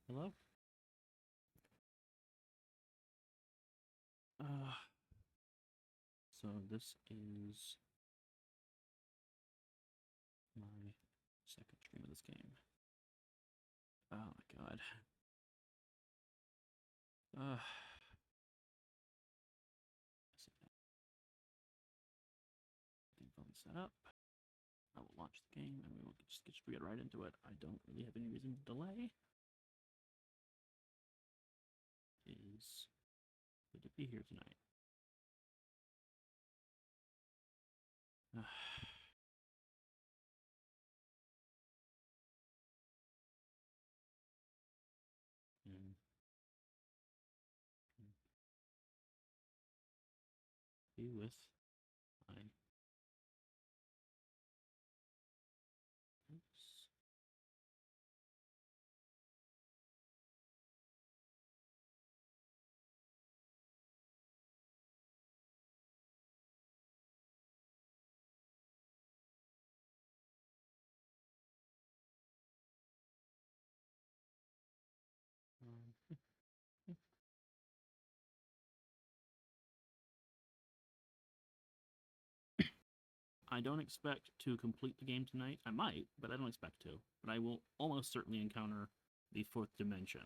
Hello? Uh, so this is my second stream of this game. Oh my god. Uh, phone set up. I will launch the game and we will just get right into it. I don't really have any reason to delay. It is good to be here tonight. And be with my oops. I don't expect to complete the game tonight. I might, but I don't expect to. But I will almost certainly encounter the fourth dimension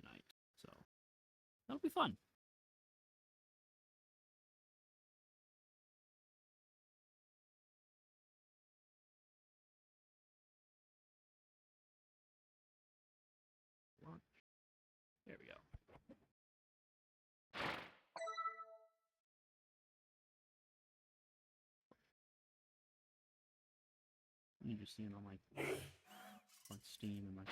tonight. So that'll be fun. There we go. You just seeing on on Steam and my.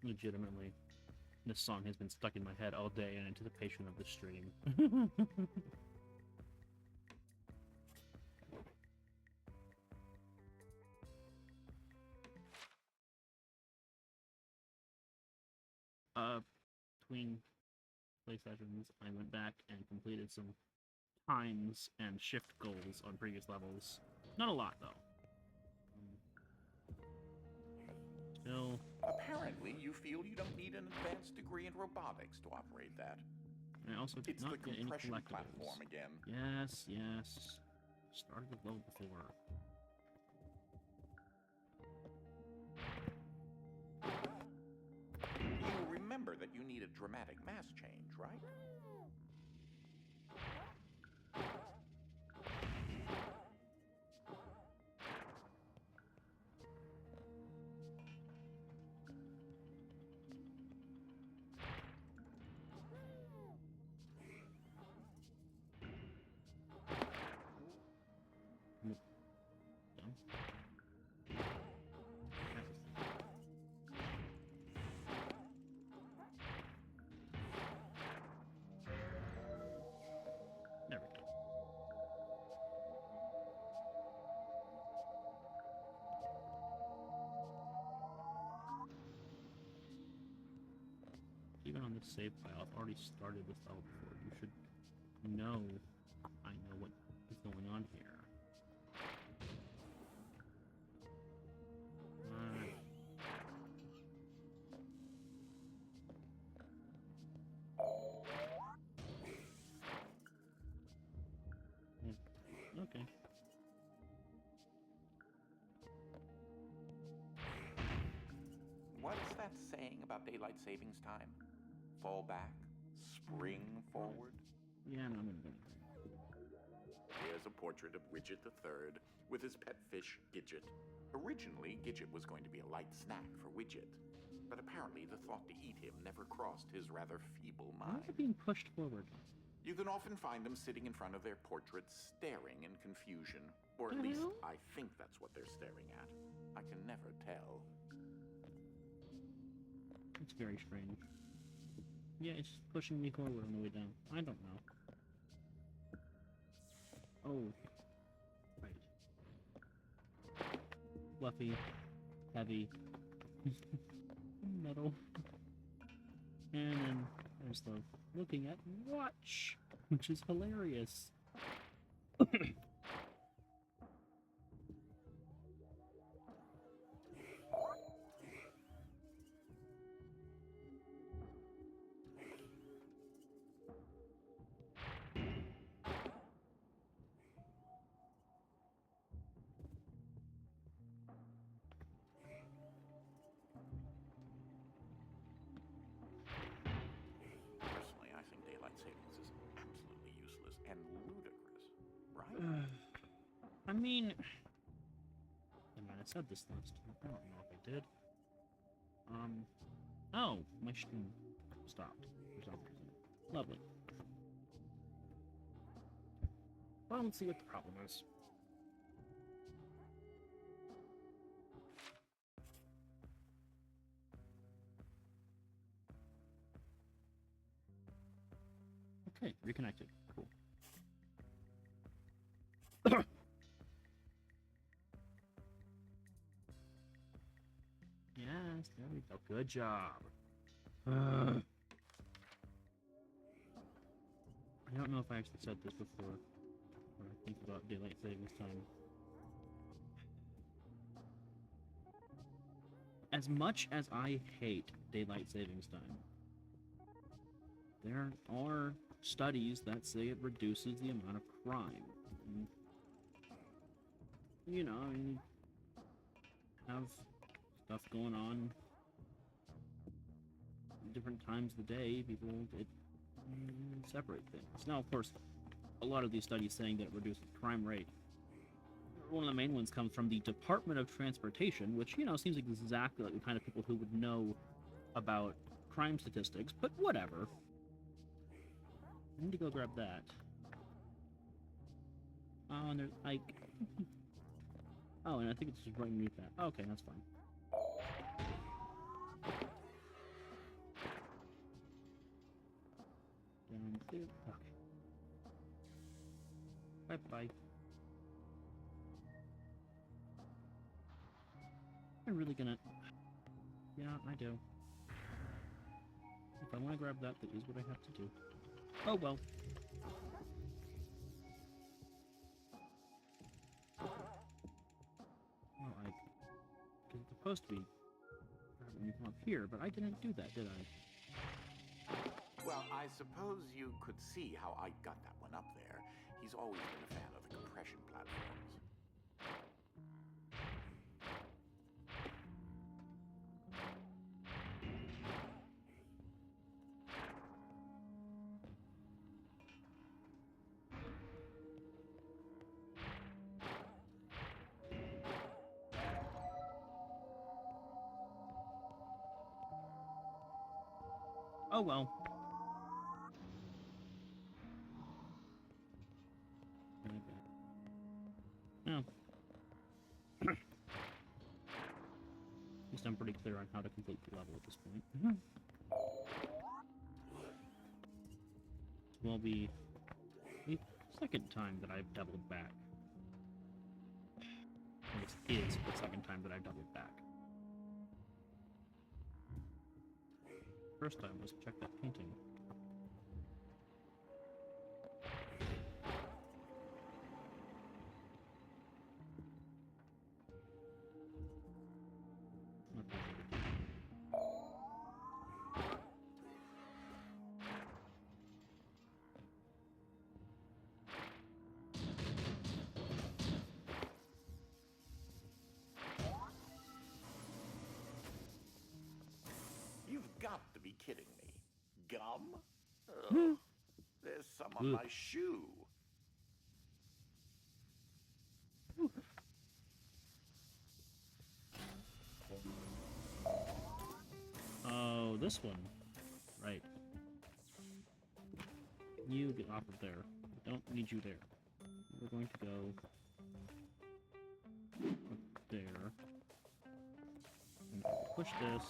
Legitimately, this song has been stuck in my head all day in anticipation of the stream. Between play sessions, I went back and completed some times and shift goals on previous levels. Not a lot, though. Still. Apparently, you feel you don't need an advanced degree in robotics to operate that. I also did It's not the get any compression collectibles. platform again. Yes, yes. Started with low before. You remember that you need a dramatic mass change, right? There we go. Even on this save file, I've already started this level before. You should know I know what is going on here. Okay. What's that saying about daylight savings time? Fall back, spring forward? Yeah, no, I'm gonna. Here's a portrait of Widget III with his pet fish, Gidget. Originally, Gidget was going to be a light snack for Widget, but apparently the thought to eat him never crossed his rather feeble Why mind. is it being pushed forward? You can often find them sitting in front of their portraits, staring in confusion. Or at least, I think that's what they're staring at. I can never tell. It's very strange. Yeah, it's just pushing me forward on the way down. I don't know. Oh. Right. Fluffy. Heavy. Metal. And then there's the looking at watch, which is hilarious. Personally, I think daylight savings is absolutely useless and ludicrous, right? I mean, I might have said this last time. I don't know if I did. Oh, my stream stopped for some reason. Lovely. Well, let's see what the problem is. Okay, reconnected. Cool. Yes, there we go. Good job. I don't know if I actually said this before, when I think about daylight savings time. As much as I hate daylight savings time, there are studies that say it reduces the amount of crime. And, you know, I mean, have stuff going on different times of the day, people separate things. Now, of course, a lot of these studies saying that it reduces the crime rate. One of the main ones comes from the Department of Transportation, which, you know, seems exactly like the kind of people who would know about crime statistics, but whatever. I need to go grab that. Oh, and there's, like... oh, and I think it's just right underneath that. Oh, okay, that's fine. Down there. Okay. Bye-bye. I'm really gonna... yeah, I do. If I want to grab that, that is what I have to do. Oh, well. Well, because it's supposed to be when you come up here, but I didn't do that, did I? Well, I suppose you could see how I got that one up there. He's always been a fan of the compression platforms. Oh, well. Okay. Oh. At least I'm pretty clear on how to complete the level at this point. This will be the second time that I've doubled back. This is the second time that I've doubled back. First time was check that painting. You've got to be kidding me. Gum? Ugh. There's some on my shoe. Oh, this one. Right. You get off of there. I don't need you there. We're going to go up there. And push this.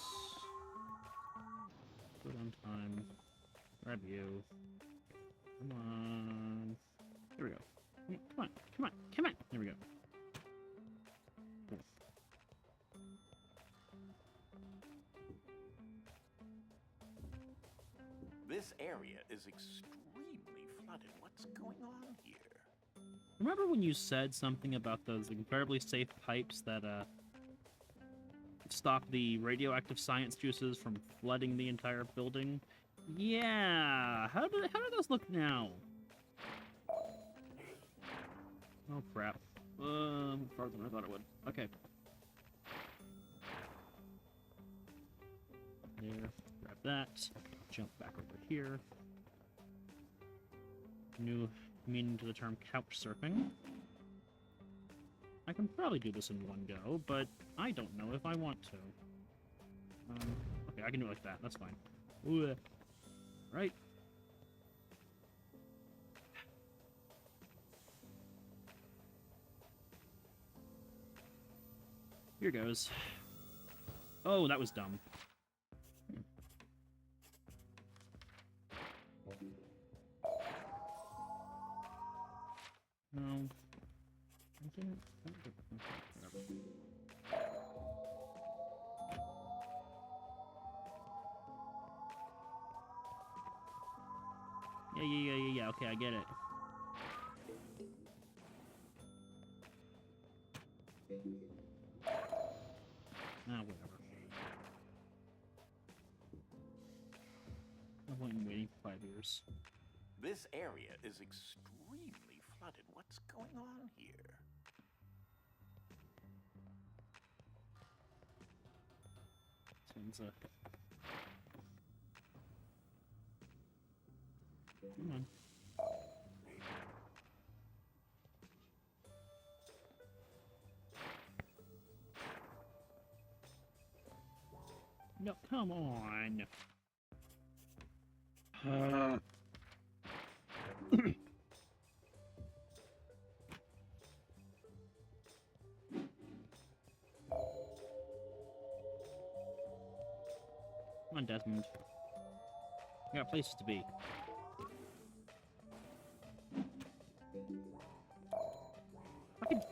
Grab you. Come on. Here we go. Come on, come on, come on! There we go. Cool. This area is extremely flooded. What's going on here? Remember when you said something about those incredibly safe pipes that, stop the radioactive science juices from flooding the entire building? Yeah! How do those look now? Oh, crap. Farther than I thought it would. Okay. There. Grab that. Jump back over here. New meaning to the term couch surfing. I can probably do this in one go, but I don't know if I want to. Okay, I can do it like that. That's fine. Ooh. Right. Here goes. Oh, that was dumb. No. I didn't... Whatever. Yeah. Okay, I get it. Ah, whatever. No point in waiting for 5 years. This area is extremely flooded. What's going on here? Seems come on. No, come on. Come on, Desmond. We got places to be. Fucking...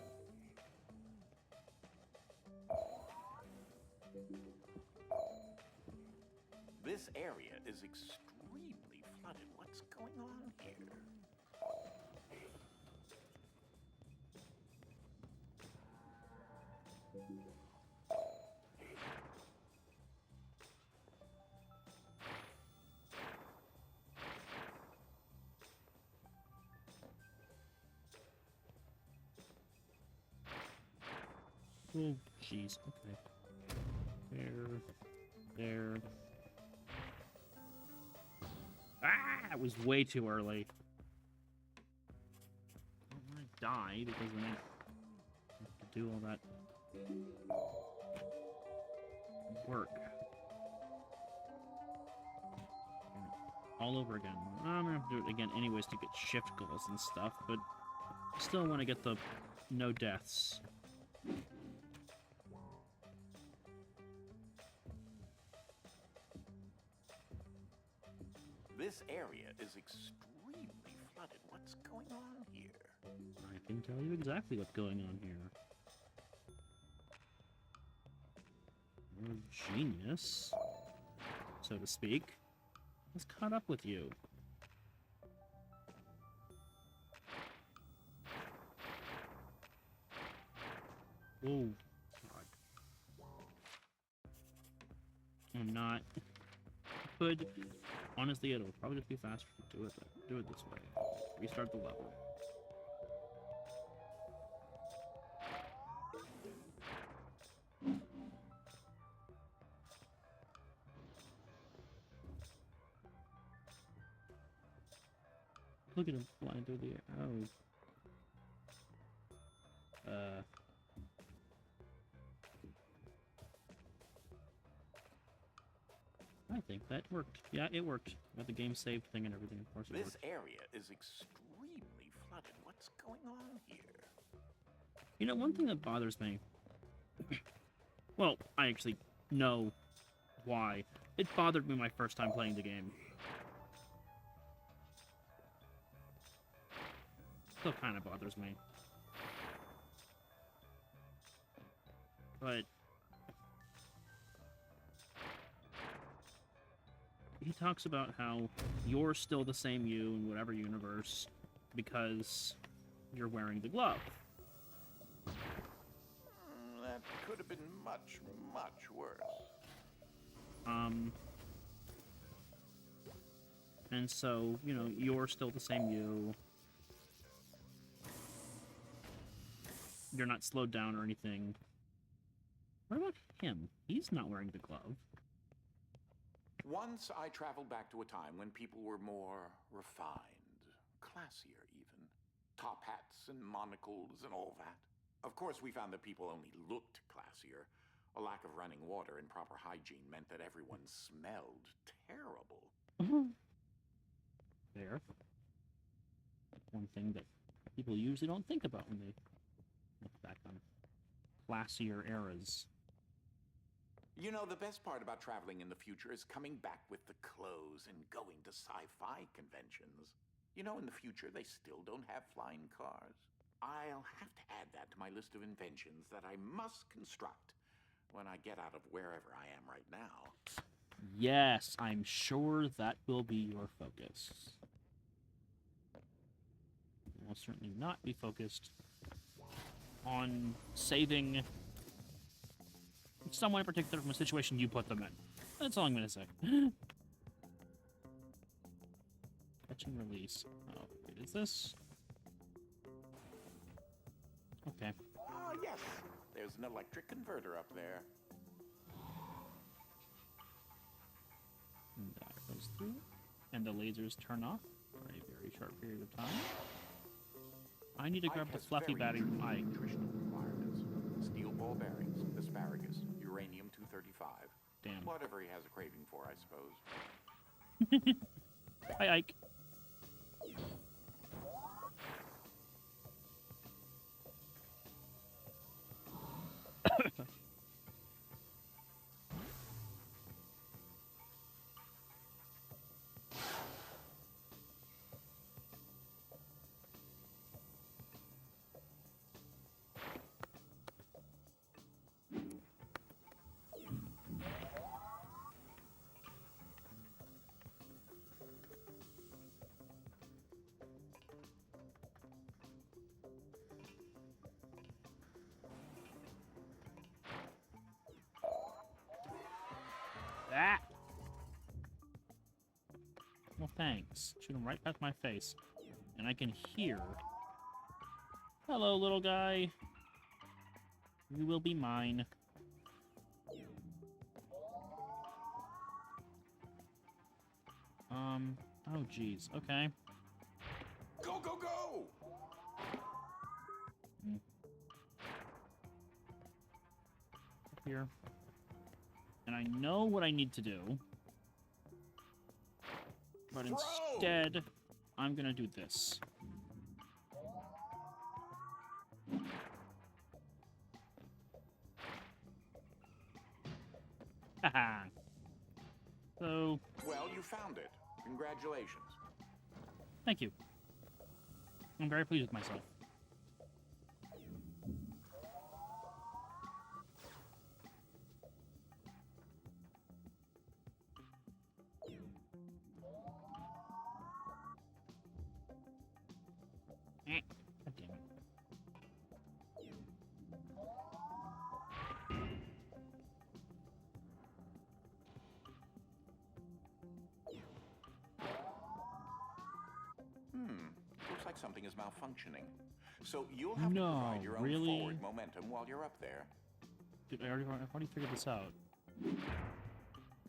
This area is extremely flooded. What's going on here? Oh, jeez. Okay. There. Ah! It was way too early. I don't want to die because then I have to do all that work all over again. I'm gonna have to do it again anyways to get shift goals and stuff, but I still want to get the no deaths. This area is extremely flooded. What's going on here? I can tell you exactly what's going on here. Your genius, so to speak, has caught up with you. Oh, God. I'm not... Could... Honestly, it'll probably just be faster to do it this way. Restart the level. Look at him flying through the air. Oh. I think that worked. Yeah, it worked. Got the game saved thing and everything, of course it worked. This area is extremely flooded. What's going on here? You know, one thing that bothers me... well, I actually know why. It bothered me my first time playing the game. still kind of bothers me. But he talks about how you're still the same you in whatever universe because you're wearing the glove. That could have been much, much worse. And so, you know, you're still the same you. You're not slowed down or anything. What about him? He's not wearing the glove. Once I traveled back to a time when people were more refined, classier even. Top hats and monocles and all that. Of course, we found that people only looked classier. A lack of running water and proper hygiene meant that everyone smelled terrible. There. One thing that people usually don't think about when they look back on classier eras. You know, the best part about traveling in the future is coming back with the clothes and going to sci-fi conventions. You know, in the future, they still don't have flying cars. I'll have to add that to my list of inventions that I must construct when I get out of wherever I am right now. Yes, I'm sure that will be your focus. It will certainly not be focused on saving someone in particular from a situation you put them in. That's all I'm going to say. Catch and release. Oh, wait, is this? Okay. Ah, yes. There's an electric converter up there. And that goes through. And the lasers turn off for a very short period of time. I need to grab the fluffy battery from Ike. Nutritional requirements. Steel ball bearings, asparagus, uranium-235. Damn. Whatever he has a craving for, I suppose. Hi, Ike. Ah! Well, thanks. Shoot him right past my face. And I can hear... Hello, little guy. You will be mine. Oh, jeez. Okay. Go, go, go! Up here. And I know what I need to do. But instead, I'm gonna do this. Haha. So... Well, you found it. Congratulations. Thank you. I'm very pleased with myself. God damn it. Looks like something is malfunctioning. So you'll have to No, provide your own really? forward momentum while you're up there. Dude, I've already figured this out.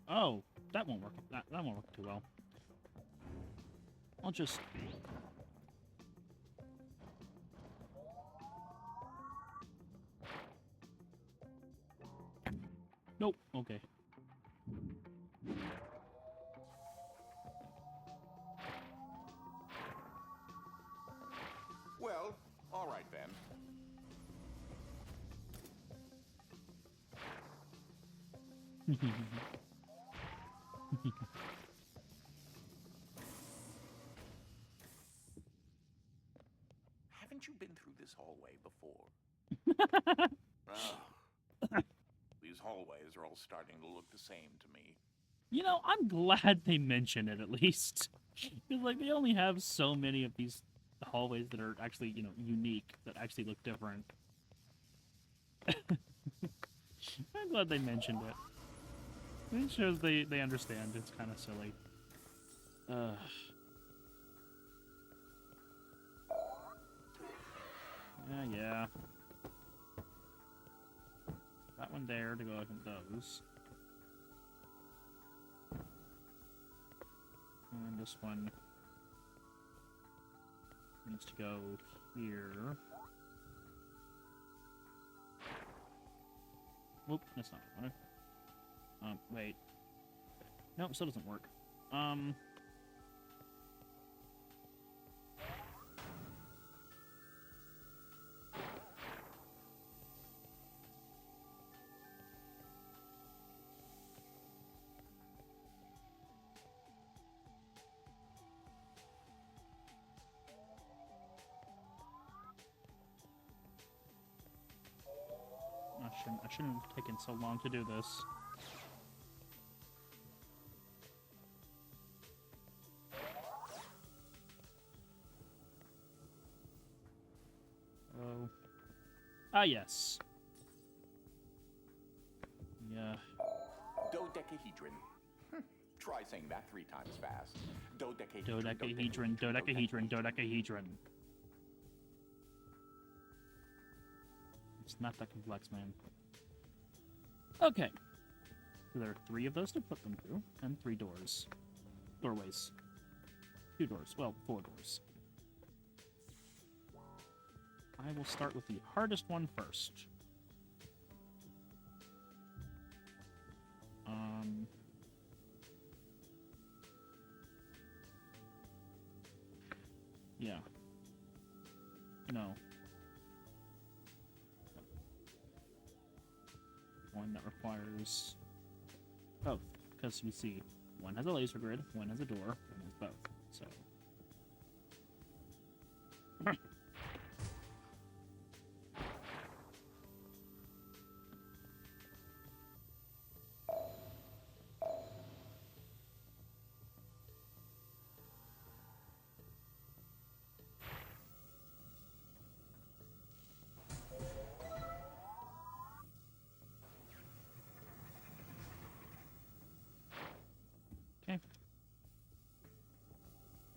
Oh, that won't work. That won't work too well. I'll just... Nope. Okay. Well, all right then. this hallway before. Ugh. These hallways are all starting to look the same to me. You know, I'm glad they mention it at least. Because, like, they only have so many of these hallways that are actually, you know, unique, that actually look different. I'm glad they mentioned it. It shows they understand. It's kind of silly. Yeah. That one there to go like those. And this one needs to go here. Whoop, that's not what I wanted. Wait. Nope, still doesn't work. I shouldn't have taken so long to do this. Oh. Ah, yes. Yeah. Dodecahedron. Try saying that 3 times fast. Dodecahedron. It's not that complex, man. Okay. So there are 3 of those to put them through, and 3 doors. Doorways. 2 doors. Well, 4 doors. I will start with the hardest one first. Yeah. No. One that requires both, because you see, one has a laser grid, one has a door, one has both, so... Okay.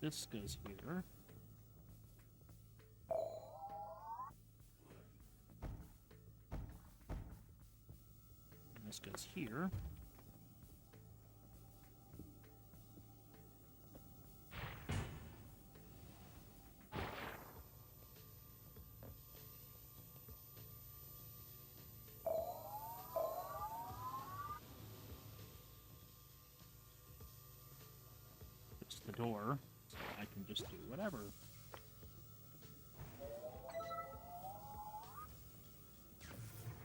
This goes here. And this goes here. The door, so I can just do whatever.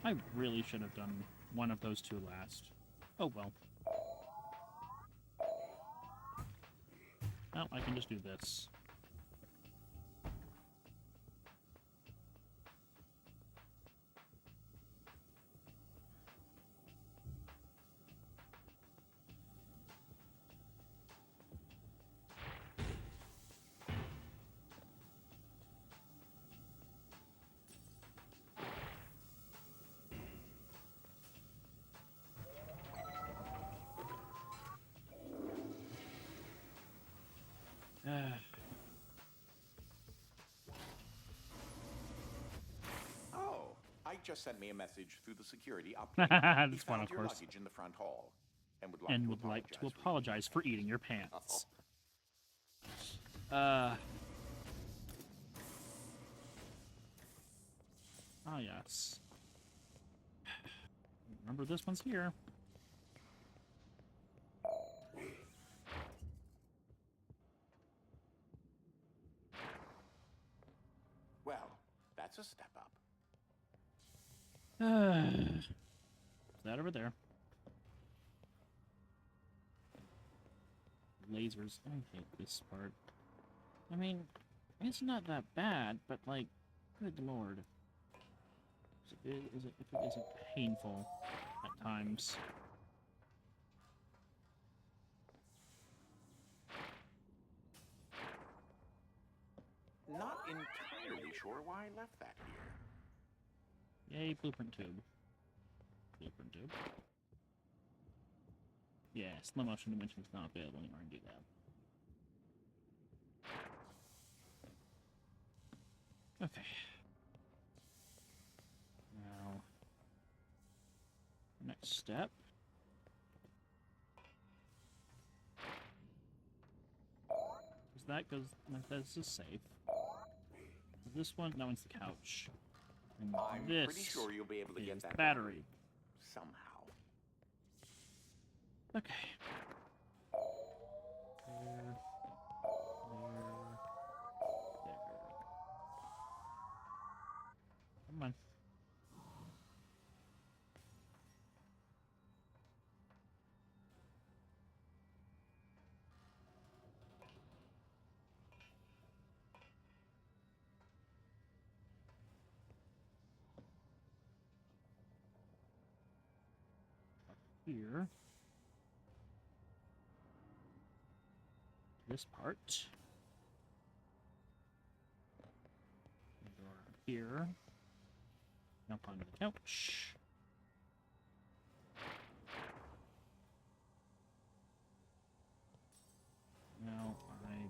I really should have done one of those 2 last. Oh well. Well, I can just do this. Oh, Ike just sent me a message through the security uplink. This one, of your course. luggage in the front hall, and would like to apologize for eating your pants. Ah, yes. Remember, this one's here. Well, that's a step up. That over there. Lasers. I hate this part. I mean, it's not that bad, but, like, Good lord. If it isn't painful at times. Not entirely sure why I left that here. Yay, blueprint tube. Blueprint tube. Yeah, slow motion dimension is not available in the R&D lab. Okay. Now, next step. That goes. This is safe. This one, that one's the couch. And I'm this pretty sure you'll be able to get is that the battery. somehow. Okay. There. Come on. Here. This part. Door here. Jump onto the couch. Now I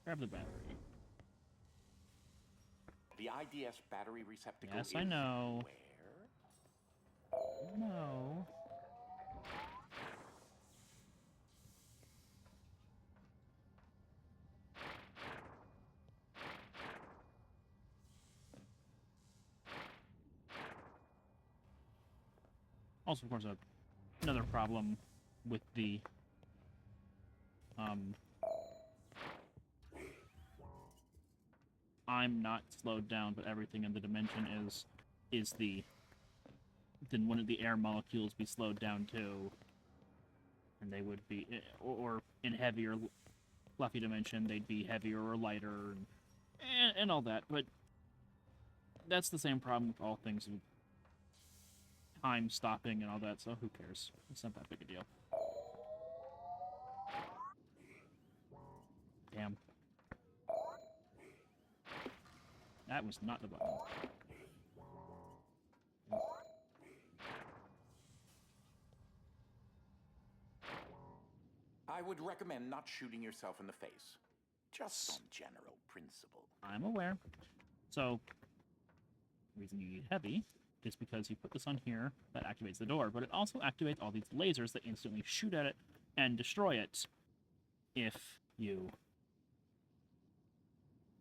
grab the battery. The IDS battery receptacle Yes, is I know. where? No. Also, of course, another problem with the I'm not slowed down, but everything in the dimension is then one of the air molecules be slowed down too, and they would be, or in heavier, fluffy dimension, they'd be heavier or lighter, and all that. But that's the same problem with all things with time stopping and all that. So who cares? It's not that big a deal. Damn. That was not the button. I would recommend not shooting yourself in the face. Just on general principle. I'm aware. So, the reason you need heavy is because you put this on here, that activates the door, but it also activates all these lasers that instantly shoot at it and destroy it if you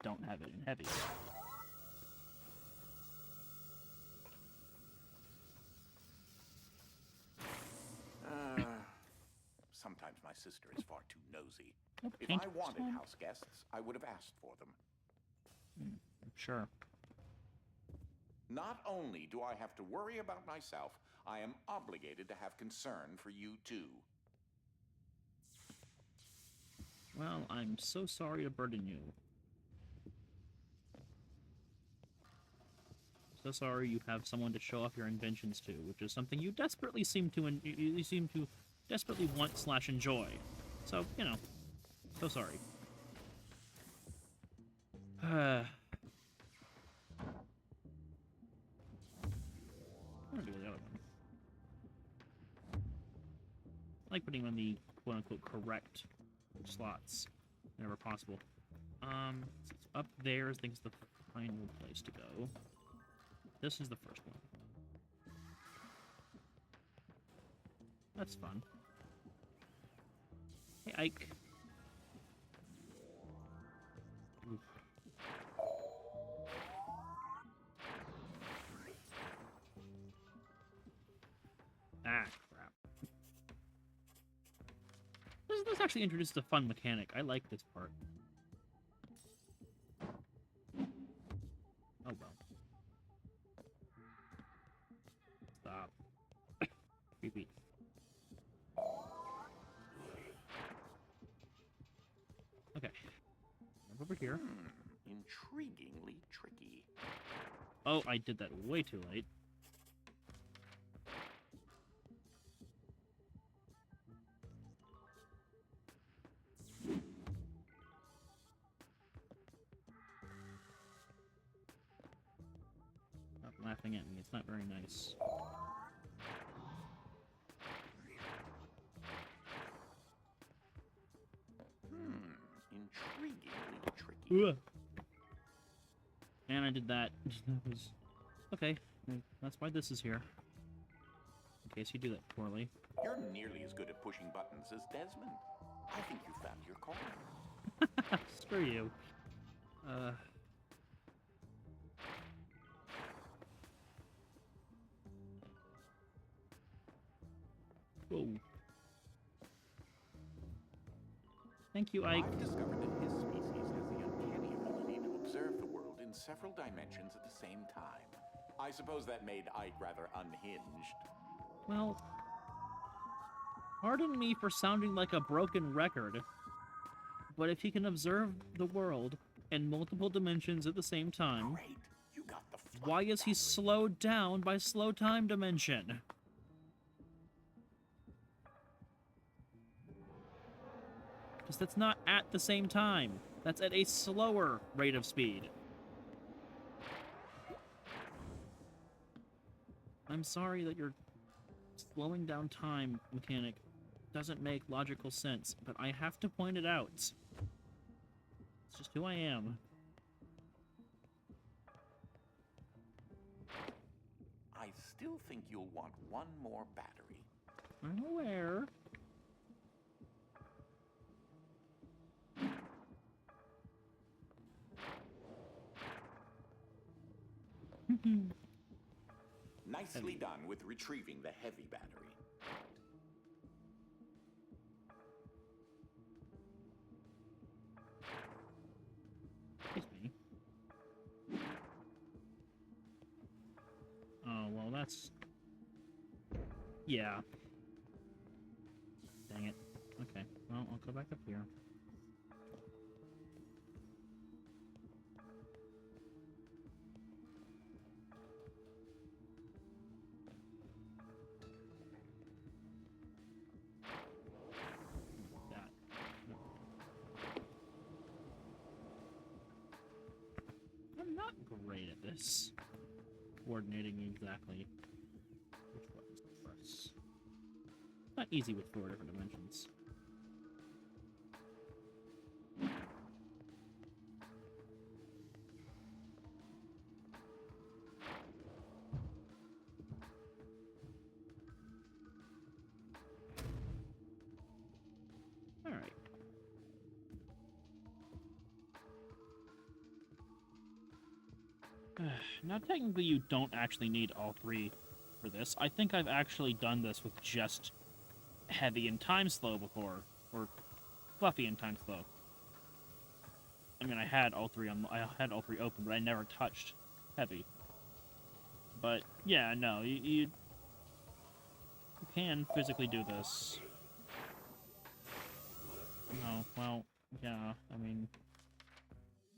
don't have it in heavy. Sometimes my sister is far too nosy. Oh, If paint I wanted stone. house guests, I would have asked for them. Sure. Not only do I have to worry about myself, I am obligated to have concern for you too. Well, I'm so sorry to burden you. So sorry you have someone to show off your inventions to, which is something you desperately seem to desperately want / enjoy. So, you know, so sorry. I'm gonna do the other one. I like putting on the quote-unquote correct slots whenever possible. Since up there I think is the final place to go. This is the first one. That's fun. Hey, Ike. Oof. Ah, crap. This actually introduces a fun mechanic. I like this part. Oh well. Stop. Creepy. Okay. Over here. Intriguingly tricky. Oh, I did that way too late. Stop laughing at me. It's not very nice. Intriguingly tricky. Ugh. And I did that. That was... Okay, that's why this is here. In case you do that poorly. You're nearly as good at pushing buttons as Desmond. I think you found your calling. Screw you. Whoa. Thank you, Ike. I've discovered that his species has the uncanny ability to observe the world in several dimensions at the same time. I suppose that made Ike rather unhinged. Well, pardon me for sounding like a broken record, but if he can observe the world in multiple dimensions at the same time, Great, you got the fluff why is he battery. slowed down by slow time dimension? Because that's not at the same time. That's at a slower rate of speed. I'm sorry that your slowing down time mechanic doesn't make logical sense, but I have to point it out. It's just who I am. I still think you'll want one more battery. I'm aware. Nicely done with retrieving the heavy battery. Excuse me. Oh, well, that's... Yeah. Dang it. Okay, well, I'll go back up here. That. I'm not great at this. Coordinating exactly which buttons to press. Not easy with 4 different dimensions. Alright. Now, technically, you don't actually need all 3 for this. I think I've actually done this with just heavy and time slow before, or fluffy and time slow. I mean, I had all 3 open, but I never touched heavy. But yeah, no, you can physically do this. Oh, well, yeah, I mean,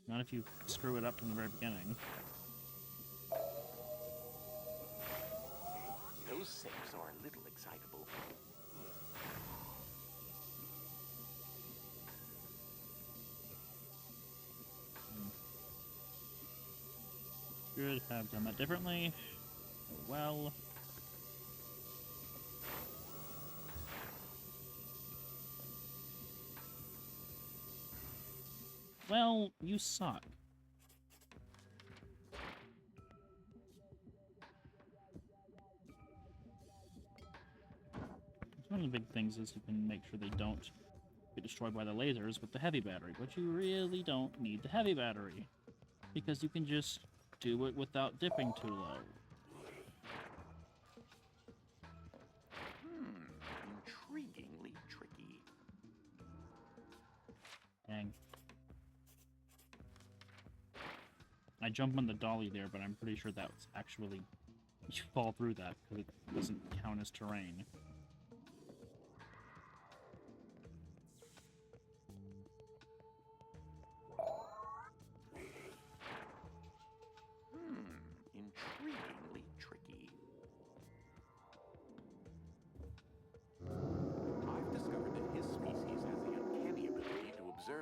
not if you screw it up from the very beginning. Those safes are a little excitable. Should have done that differently. Oh, well. Well, you suck. One of the big things is you can make sure they don't get destroyed by the lasers with the heavy battery, but you really don't need the heavy battery, because you can just do it without dipping too low. Intriguingly tricky. Dang. I jump on the dolly there, but I'm pretty sure that's actually... You fall through that, because it doesn't count as terrain.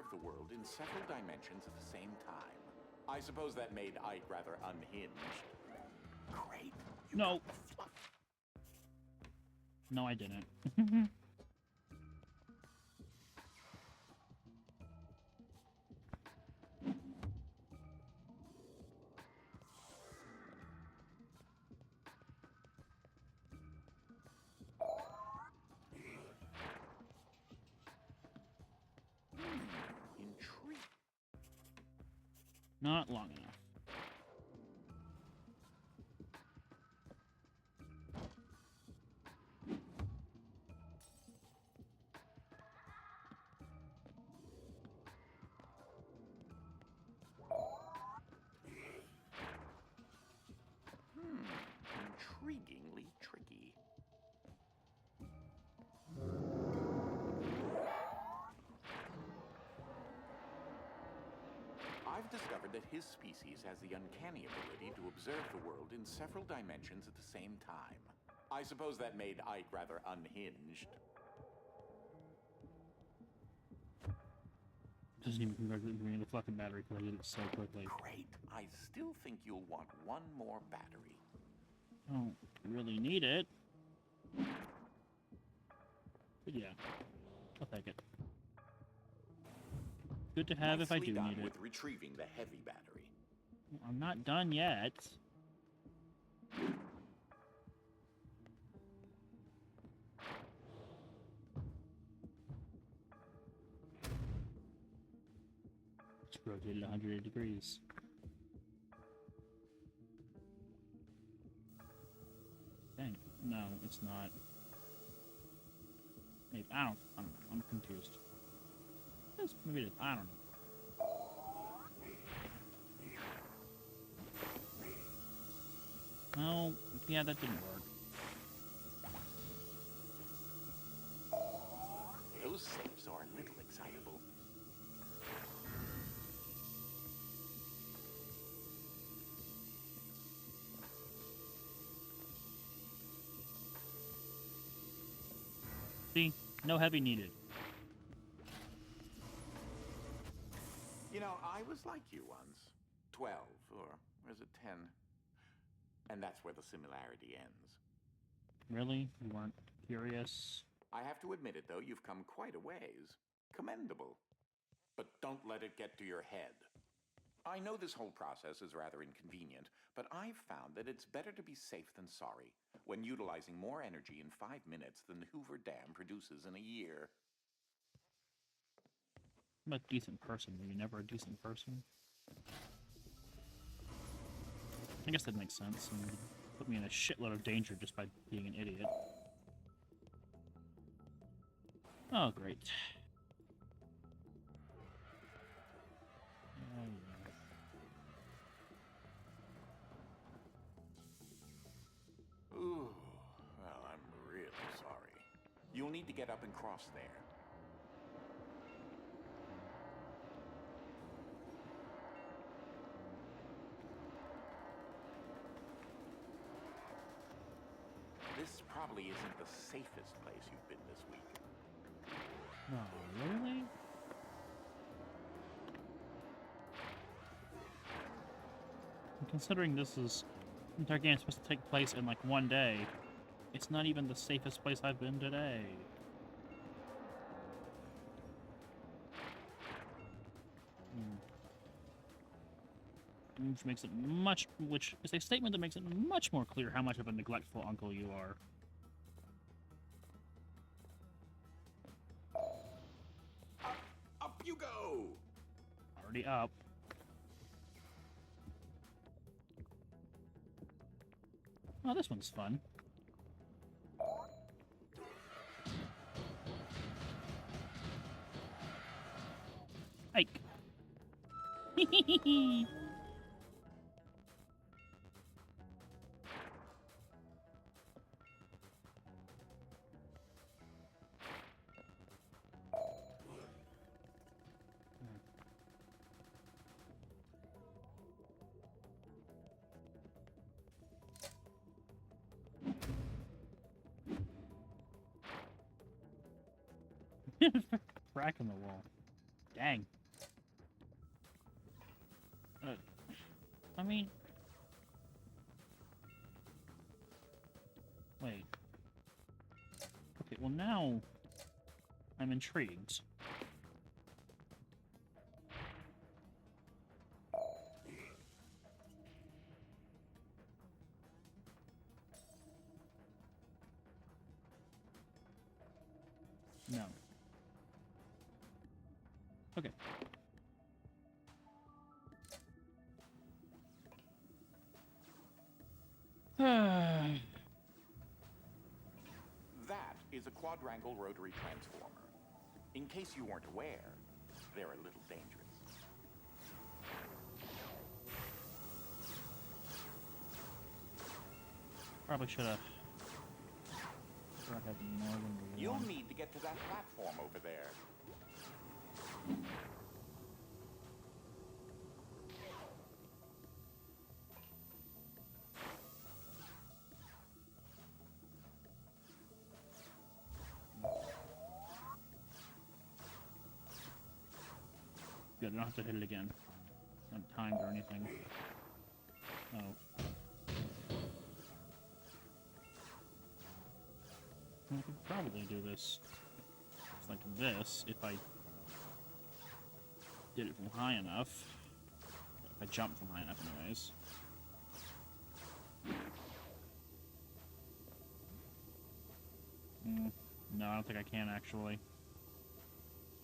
observe the world in several dimensions at the same time. I suppose that made Ike rather unhinged. Great. You No. got the fluff. No, I didn't. Intriguing. Not long enough. Intriguingly tricky. I've discovered that his species has the uncanny ability to observe the world in several dimensions at the same time. I suppose that made Ike rather unhinged. Doesn't even congratulate me on the fucking battery because I did it so quickly. Great. I still think you'll want one more battery. I don't really need it. But yeah, I'll take it. Good to have if I Nicely do done need it. with retrieving the heavy battery. I'm not done yet. It's rotated 180 degrees. Dang. No, it's not. Maybe, I don't know. I'm confused. Yes, maybe it is. I don't know. No, yeah, that didn't work. Those safes are a little excitable. See? No heavy needed. You know, I was like you once. 12, or is it 10? And that's where the similarity ends. Really? You weren't curious? I have to admit it, though, you've come quite a ways. Commendable. But don't let it get to your head. I know this whole process is rather inconvenient, but I've found that it's better to be safe than sorry when utilizing more energy in 5 minutes than the Hoover Dam produces in a year. I'm a decent person. Were you never a decent person? I guess that makes sense. I mean, you put me in a shitload of danger just by being an idiot. Oh, great. Oh, yeah. Ooh, well, I'm really sorry. You'll need to get up and cross there. This probably isn't the safest place you've been this week. Oh, really? And considering this is... the entire game is supposed to take place in, like, one day, it's not even the safest place I've been today. Which makes it much... which is a statement that makes it much more clear how much of a neglectful uncle you are. Up you go! Already up. Oh, this one's fun. Ike. Crack in the wall. Dang. I mean... Wait. Okay, well now... I'm intrigued. No. Okay. That is a quadrangle rotary transformer. In case you weren't aware, they're a little dangerous. Probably should have. You'll need to get to that platform over there. Good, I don't have to hit it again. Not timed or anything. Oh. I could probably do this. It's like this if I did it from high enough. If I jump from high enough, anyways. No, I don't think I can actually.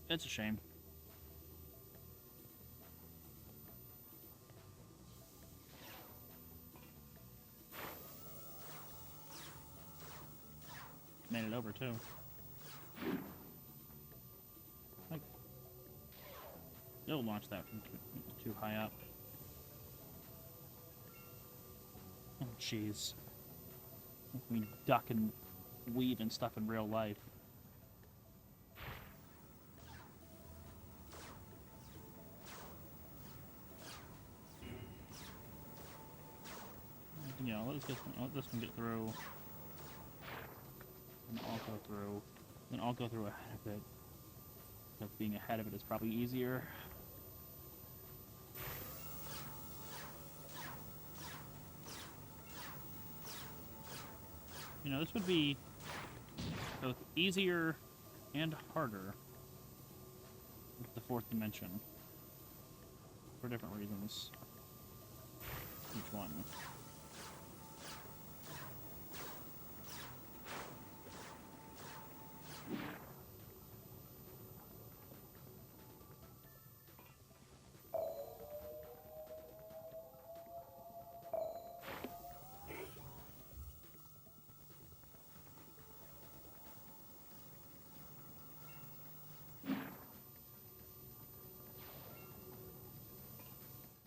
It's a shame. Made it over too. Like, it'll launch that from too high up. Oh jeez. We duck and weave and stuff in real life. You know, let this one get through. And I'll go through. Then I'll go through ahead of it. Because being ahead of it is probably easier. You know, this would be both easier and harder with the fourth dimension. For different reasons. Each one.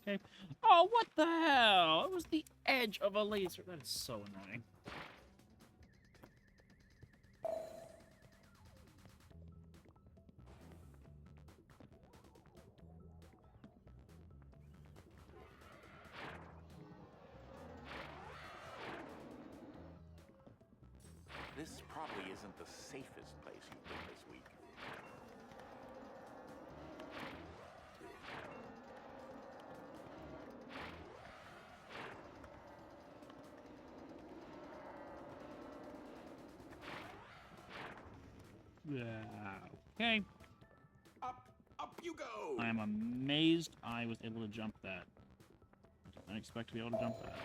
Okay. Oh, what the hell? It was the edge of a laser. That is so annoying. This probably isn't the safest place you've been this week. Okay. Up you go! I am amazed I was able to jump that. I didn't expect to be able to jump that.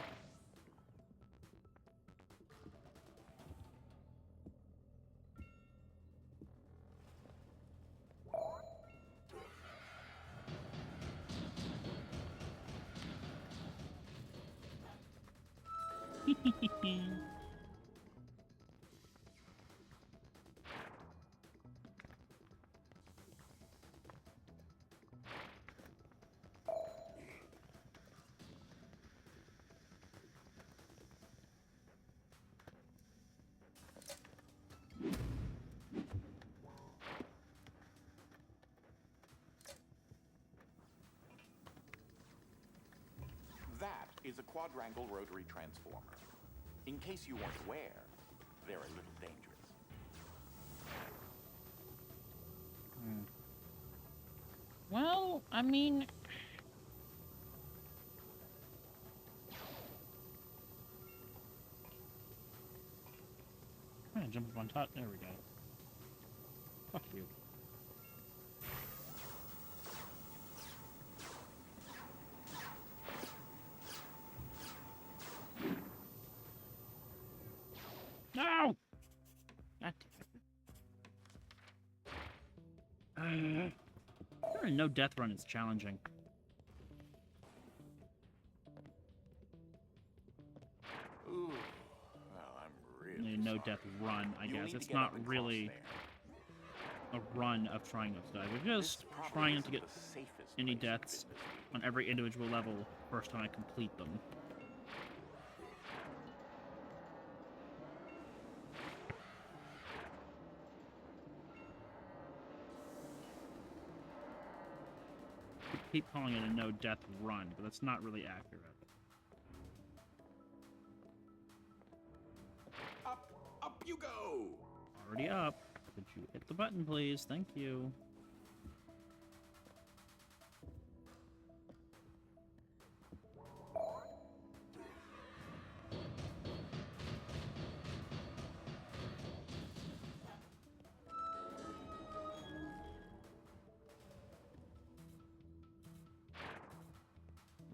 That is a quadrangle rotary transformer. In case you weren't aware, they're a little dangerous. Well, I mean... jump up on top. There we go. Fuck you. No! God damn it. No death run is challenging. Ooh, well, I'm really No sorry. death run, I You'll guess. need to It's get not up and cross really there. a run of trying not to die. We're This just probably trying not to isn't get the safest any place you've deaths been this week. on every individual level first time I complete them. Keep calling it a no death run, but that's not really accurate. Up you go! Already up. Could you hit the button, please? Thank you.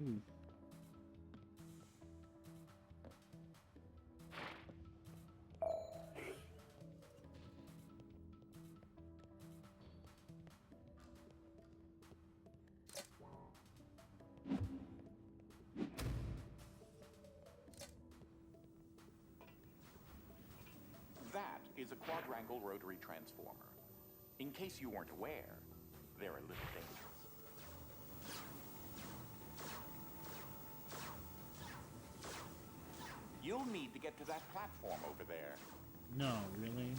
Ooh. That is a quadrangle rotary transformer. In case you weren't aware, they're a little dangerous. You'll need to get to that platform over there. No, really?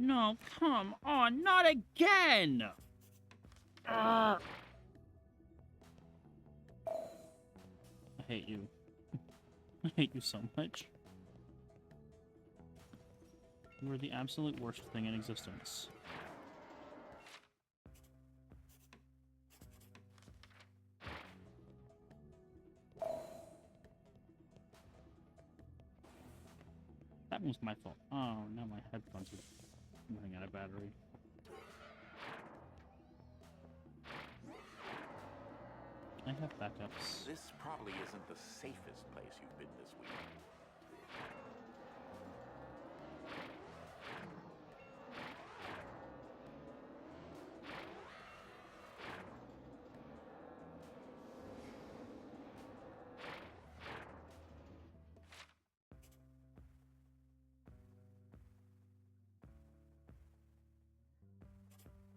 No, come on, not again! I hate you. I hate you so much. You are the absolute worst thing in existence. That was my fault. Oh, now my headphones are running out of battery. I have backups. This probably isn't the safest place you've been this week.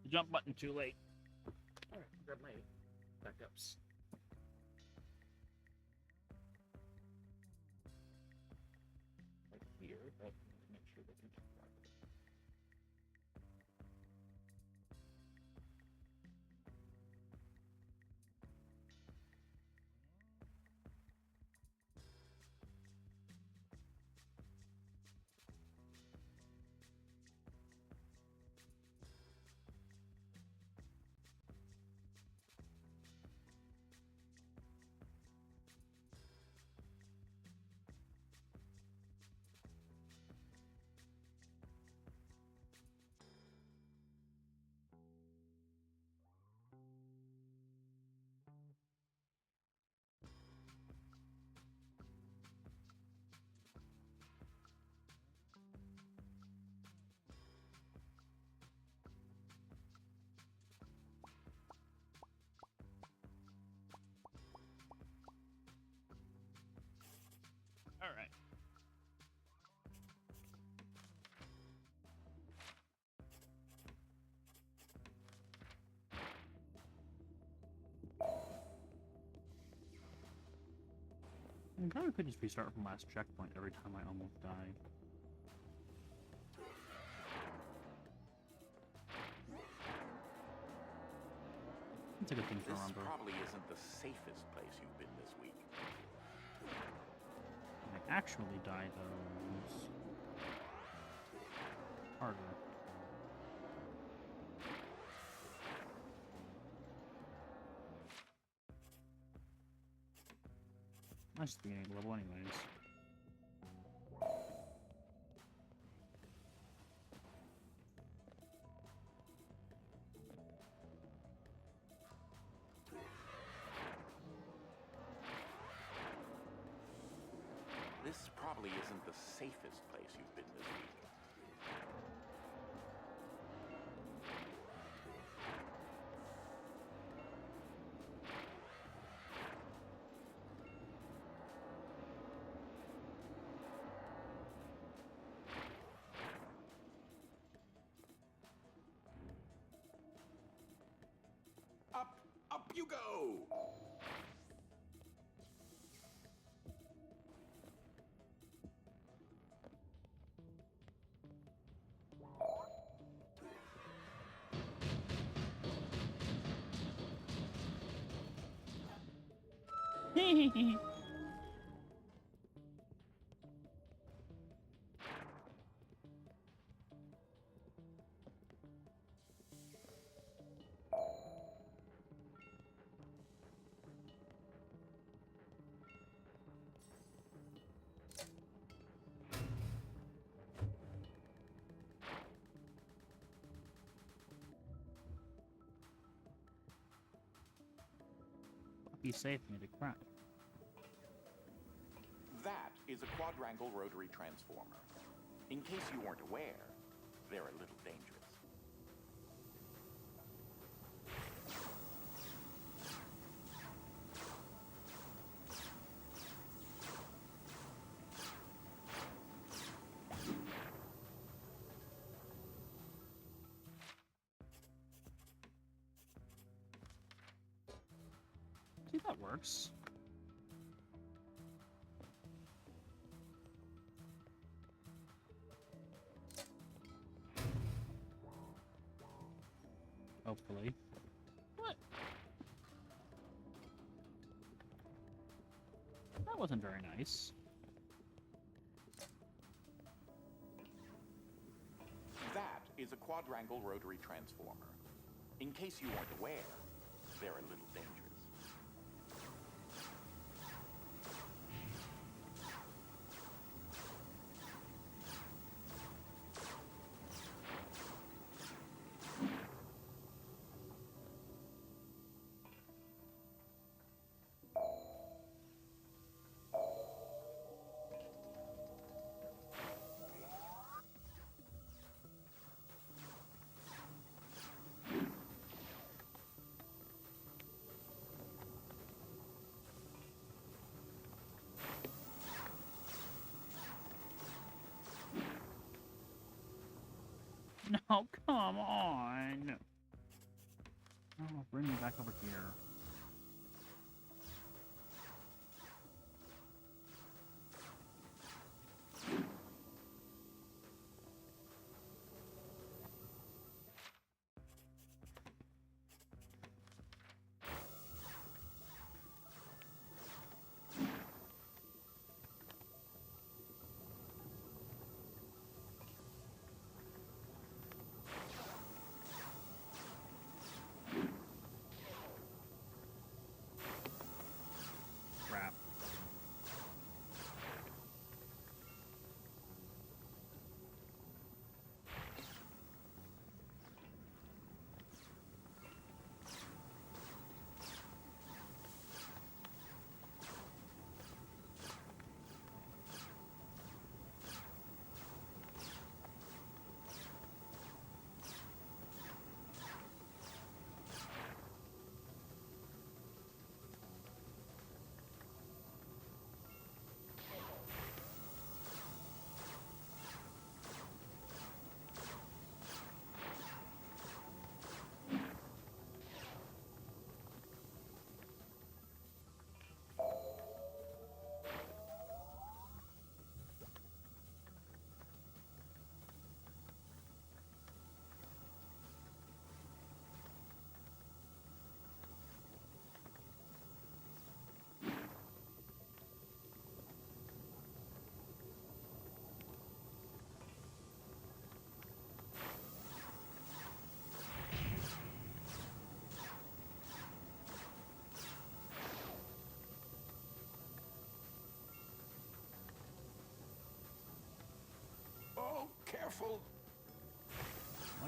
Jump button too late. Alright, grab my backups. Right here, but make sure they can check properly. I probably could just restart from last checkpoint every time I almost die. That's a good thing to This remember. probably isn't the safest place you've been this week. When I actually die, though, it's harder. That's the beginning of the level anyways. This probably isn't the safest place you've been this week. Up you go! Be safe, made a crap. That is a quadrangle rotary transformer. In case you weren't aware, they're a little dangerous. See, that works. Hopefully. What? That wasn't very nice. That is a quadrangle rotary transformer. In case you weren't aware, they're a little dangerous. No, come on! Oh, bring me back over here.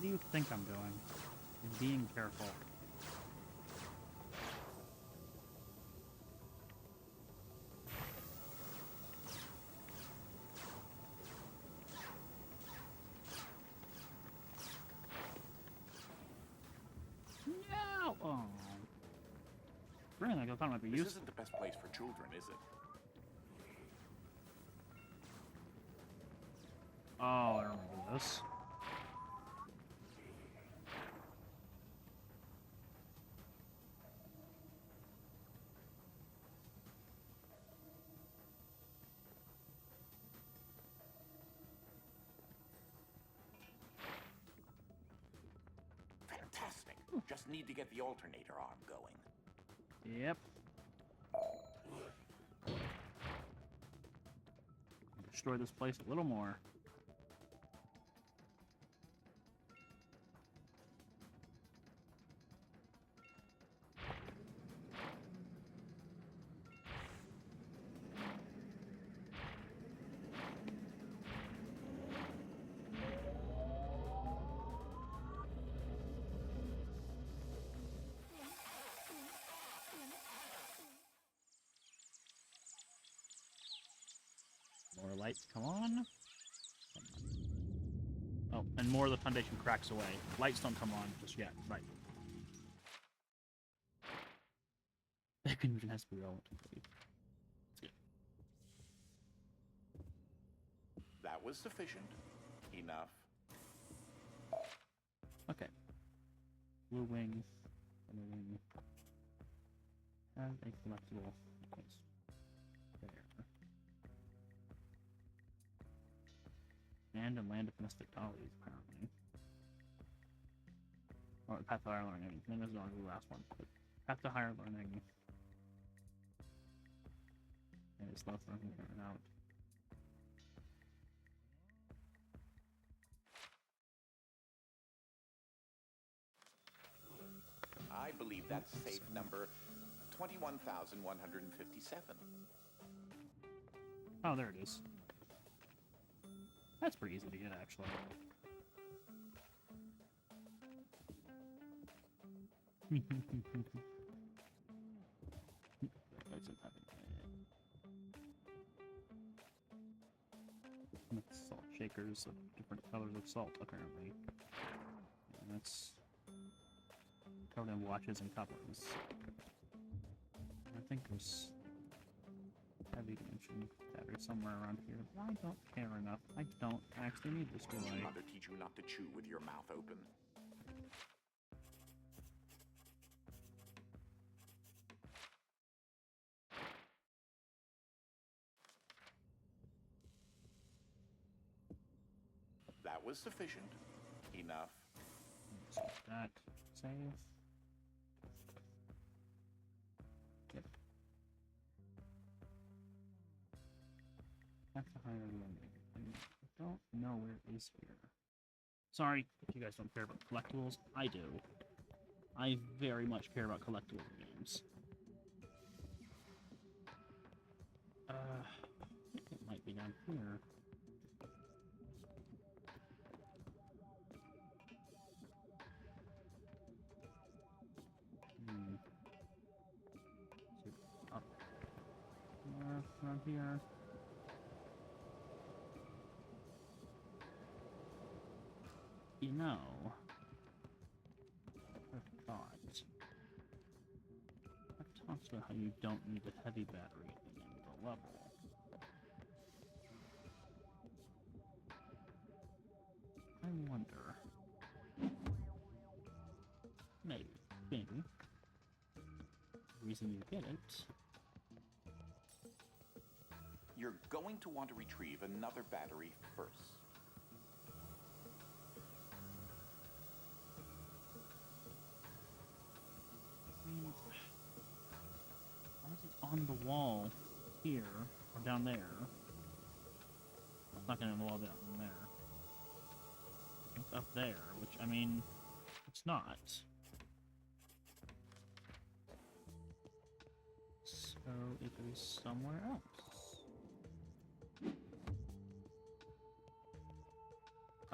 do you think I'm doing? I'm being careful. No! Oh. Really? I thought it might be This useful. isn't the best place for children, is it? Oh, I remember this. Fantastic. Just need to get the alternator arm going. Yep. Destroy this place a little more. More lights, come on. Oh, and more of the foundation cracks away. Lights don't come on just yet. Right. That confusion has to be relevant. That was sufficient. Enough. Okay. Blue wings. Blue wing. Have a collectible. There. And a land of mystic dollies, apparently. Or Path to Higher Learning. Maybe that's not the last one. But Path to Higher Learning. And it's less than coming out. I believe that's safe number 21,157. Oh, there it is. That's pretty easy to get, actually. Salt shakers of different colors of salt, apparently. And that's covered in watches and couplings. I think there's heavy dimension battery somewhere around here. I don't care enough. I don't actually need this, do Did your I? mother teach you not to chew with your mouth open? That was sufficient. Enough. That save. Yep. Have to hire one. I don't know where it is here. Sorry if you guys don't care about collectibles. I do. I very much care about collectible games. I think it might be down here. Up. Around here. You know, I've talked about how you don't need a heavy battery at the end of the level. I wonder. Maybe. The reason you get it. You're going to want to retrieve another battery first. Why is it on the wall here or down there? It's not gonna wall down there. It's up there, which I mean, it's not. So it is somewhere else.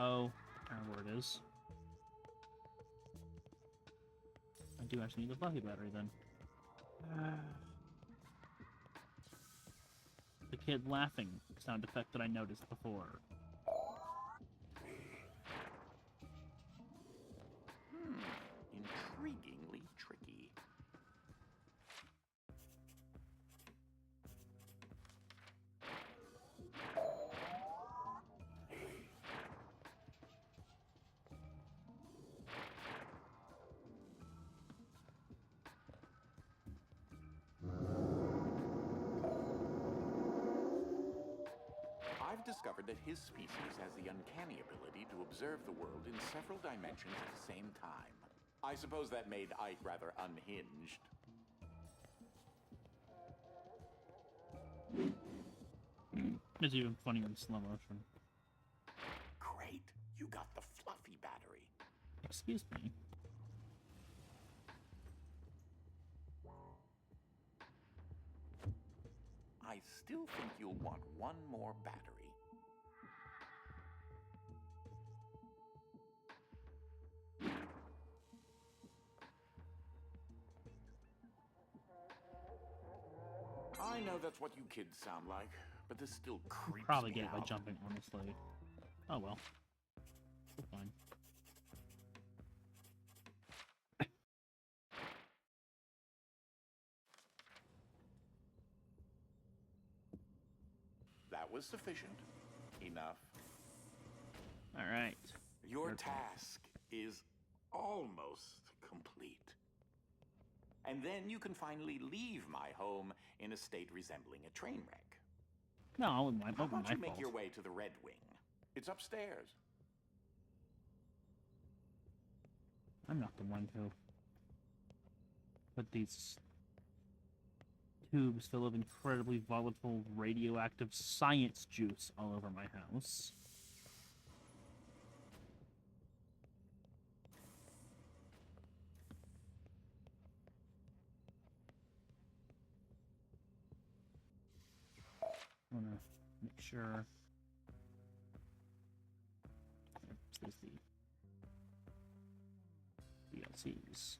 Oh, I know where it is. do actually need the fluffy battery then. The kid laughing sound effect that I noticed before. Intriguingly tricky. I've discovered that his species has the uncanny ability to observe the world in several dimensions at the same time. I suppose that made Ike rather unhinged. It's even funnier in slow motion. Great, you got the fluffy battery. Excuse me. I still think you'll want one more battery. I know that's what you kids sound like, but this still creeps Probably me get it by out. jumping, honestly. Oh well. Still fine. That was sufficient. Enough. Alright. Your Okay. task is almost complete. And then you can finally leave my home in a state resembling a train wreck. No, it wasn't How my about you make fault. your way to the Red Wing? It's upstairs. I'm not the one who put these tubes full of incredibly volatile radioactive science juice all over my house. I want to make sure. There's the DLCs,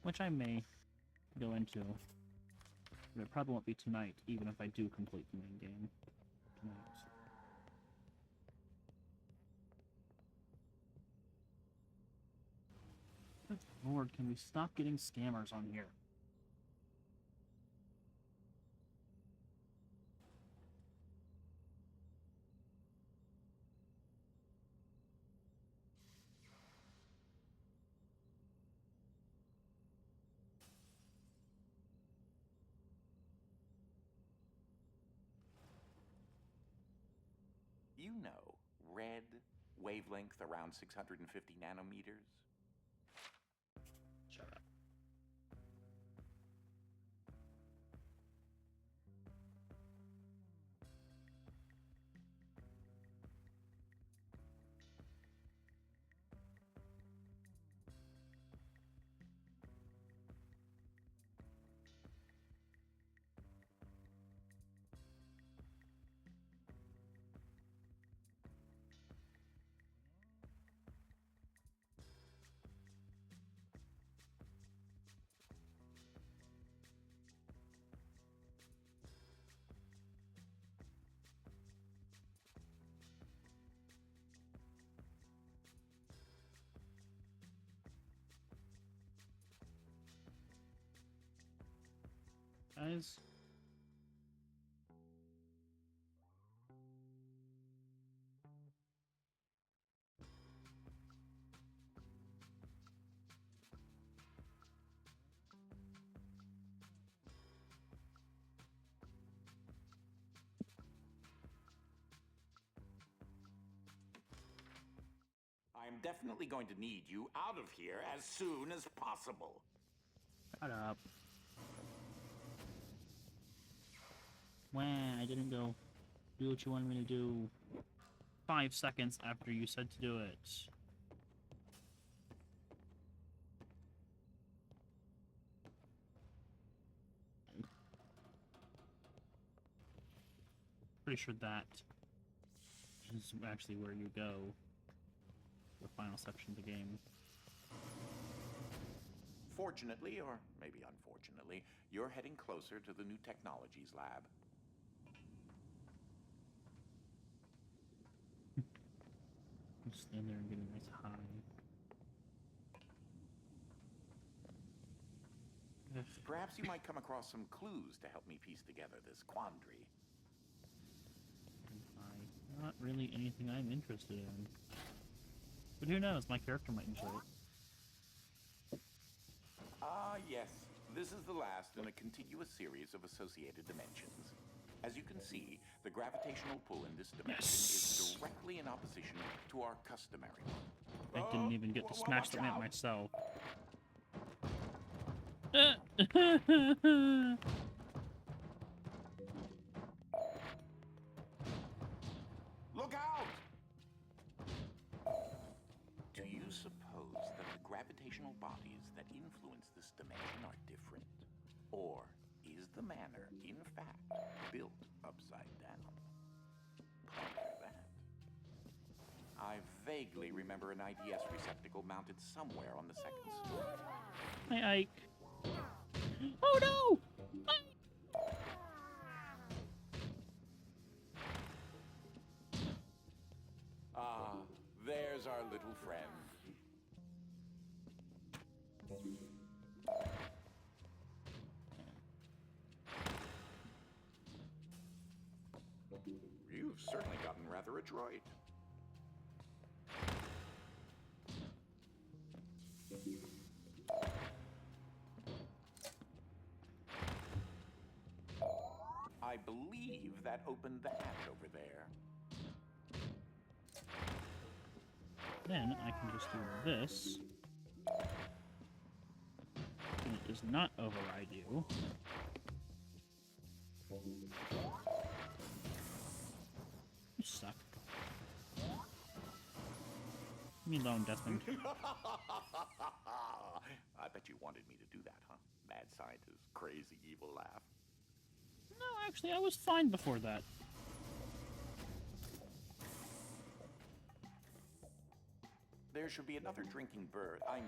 which I may go into, but it probably won't be tonight, even if I do complete the main game tonight. Good lord, can we stop getting scammers on here? You know, red, wavelength around 650 nanometers. Shut up. Guys, I'm definitely going to need you out of here as soon as possible. shut up. Wah, I didn't go do what you wanted me to do 5 seconds after you said to do it. Pretty sure that is actually where you go. The final section of the game. Fortunately, or maybe unfortunately, you're heading closer to the new technologies lab. Just stand there and get a nice high. Ugh. Perhaps you might come across some clues to help me piece together this quandary. Not really anything I'm interested in. But who knows, my character might enjoy it. Ah, yes. This is the last in a continuous series of associated dimensions. As you can see, the gravitational pull in this dimension is directly in opposition to our customary one. I didn't even get to smash the map myself. Look out! Do you suppose that the gravitational bodies that influence this dimension are different? Or is the manor, in fact, built upside down? Ponder that. I vaguely remember an IDS receptacle mounted somewhere on the second story. Hi, Ike. Oh no! Ah, there's our little friend. You've certainly gotten rather adroit. I believe that opened the hatch over there. Then I can just do this. And it does not override you. You suck. Leave me alone, Desmond. I bet you wanted me to do that, huh? Mad scientist, crazy evil laugh. No, actually, I was fine before that. There should be another drinking bird. I'm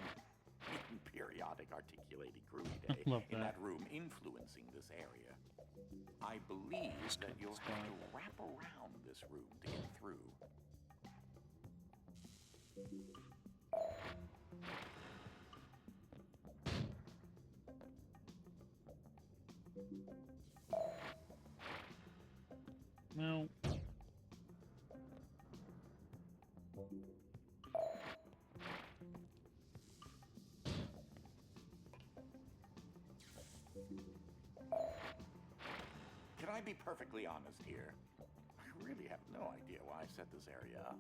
in periodic articulating groovy day Love in that. that room influencing this area. I believe that you'll have to wrap around this room to get through. Well, Can I be perfectly honest here? I really have no idea why I set this area up.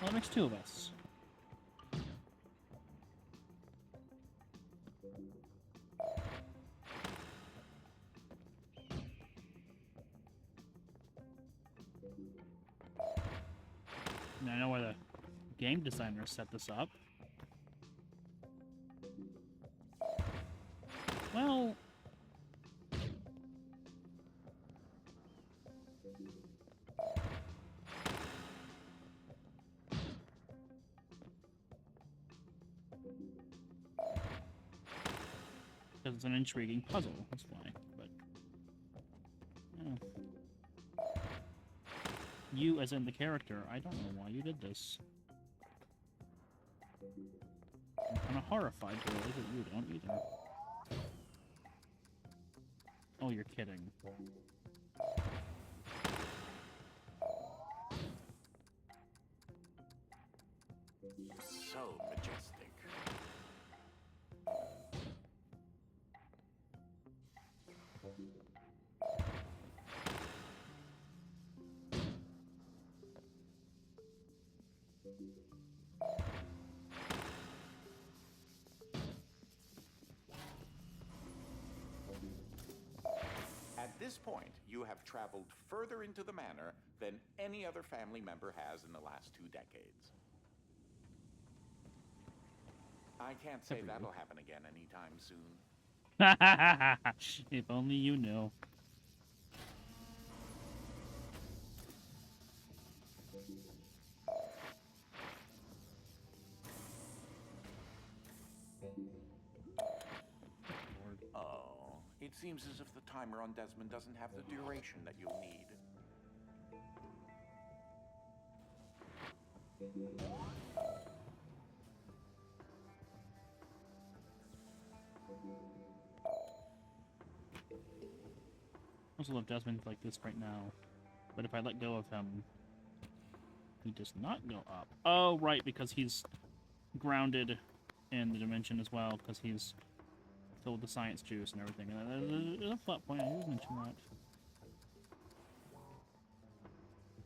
well, it makes two of us. Now I know why the game designer set this up. Well, because it's an intriguing puzzle, that's why. But you, as in the character, I don't know why you did this. I'm kind of horrified to realize that you don't either. Oh, you're kidding. So majestic. At this point, you have traveled further into the manor than any other family member has in the last 2 decades. I can't say Except for you. that'll happen again anytime soon. If only you knew. It seems as if the timer on Desmond doesn't have the duration that you'll need. I also love Desmond like this right now, but if I let go of him, he does not go up. Oh, right, because he's grounded in the dimension as well, because he's filled with the science juice and everything. And there's a plot point, I didn't mention that.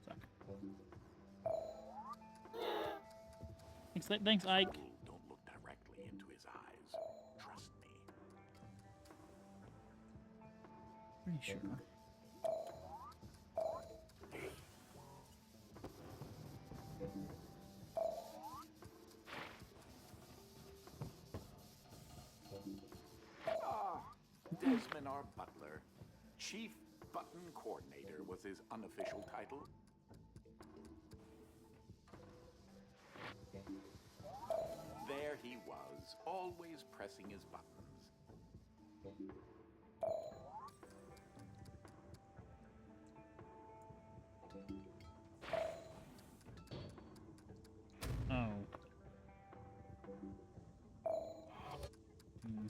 Suck. Thanks, Ike. Don't look directly into his eyes. Trust me. Pretty sure. Desmond, our butler. Chief Button Coordinator was his unofficial title. There he was, always pressing his buttons. Oh. Hmm.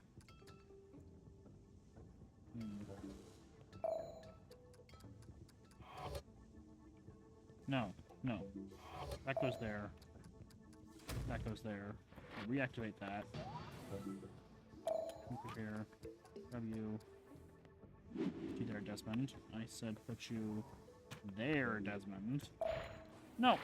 No, no. That goes there. That goes there. Reactivate that. Over here. Grab you. Put you there, Desmond. I said put you there, Desmond. No!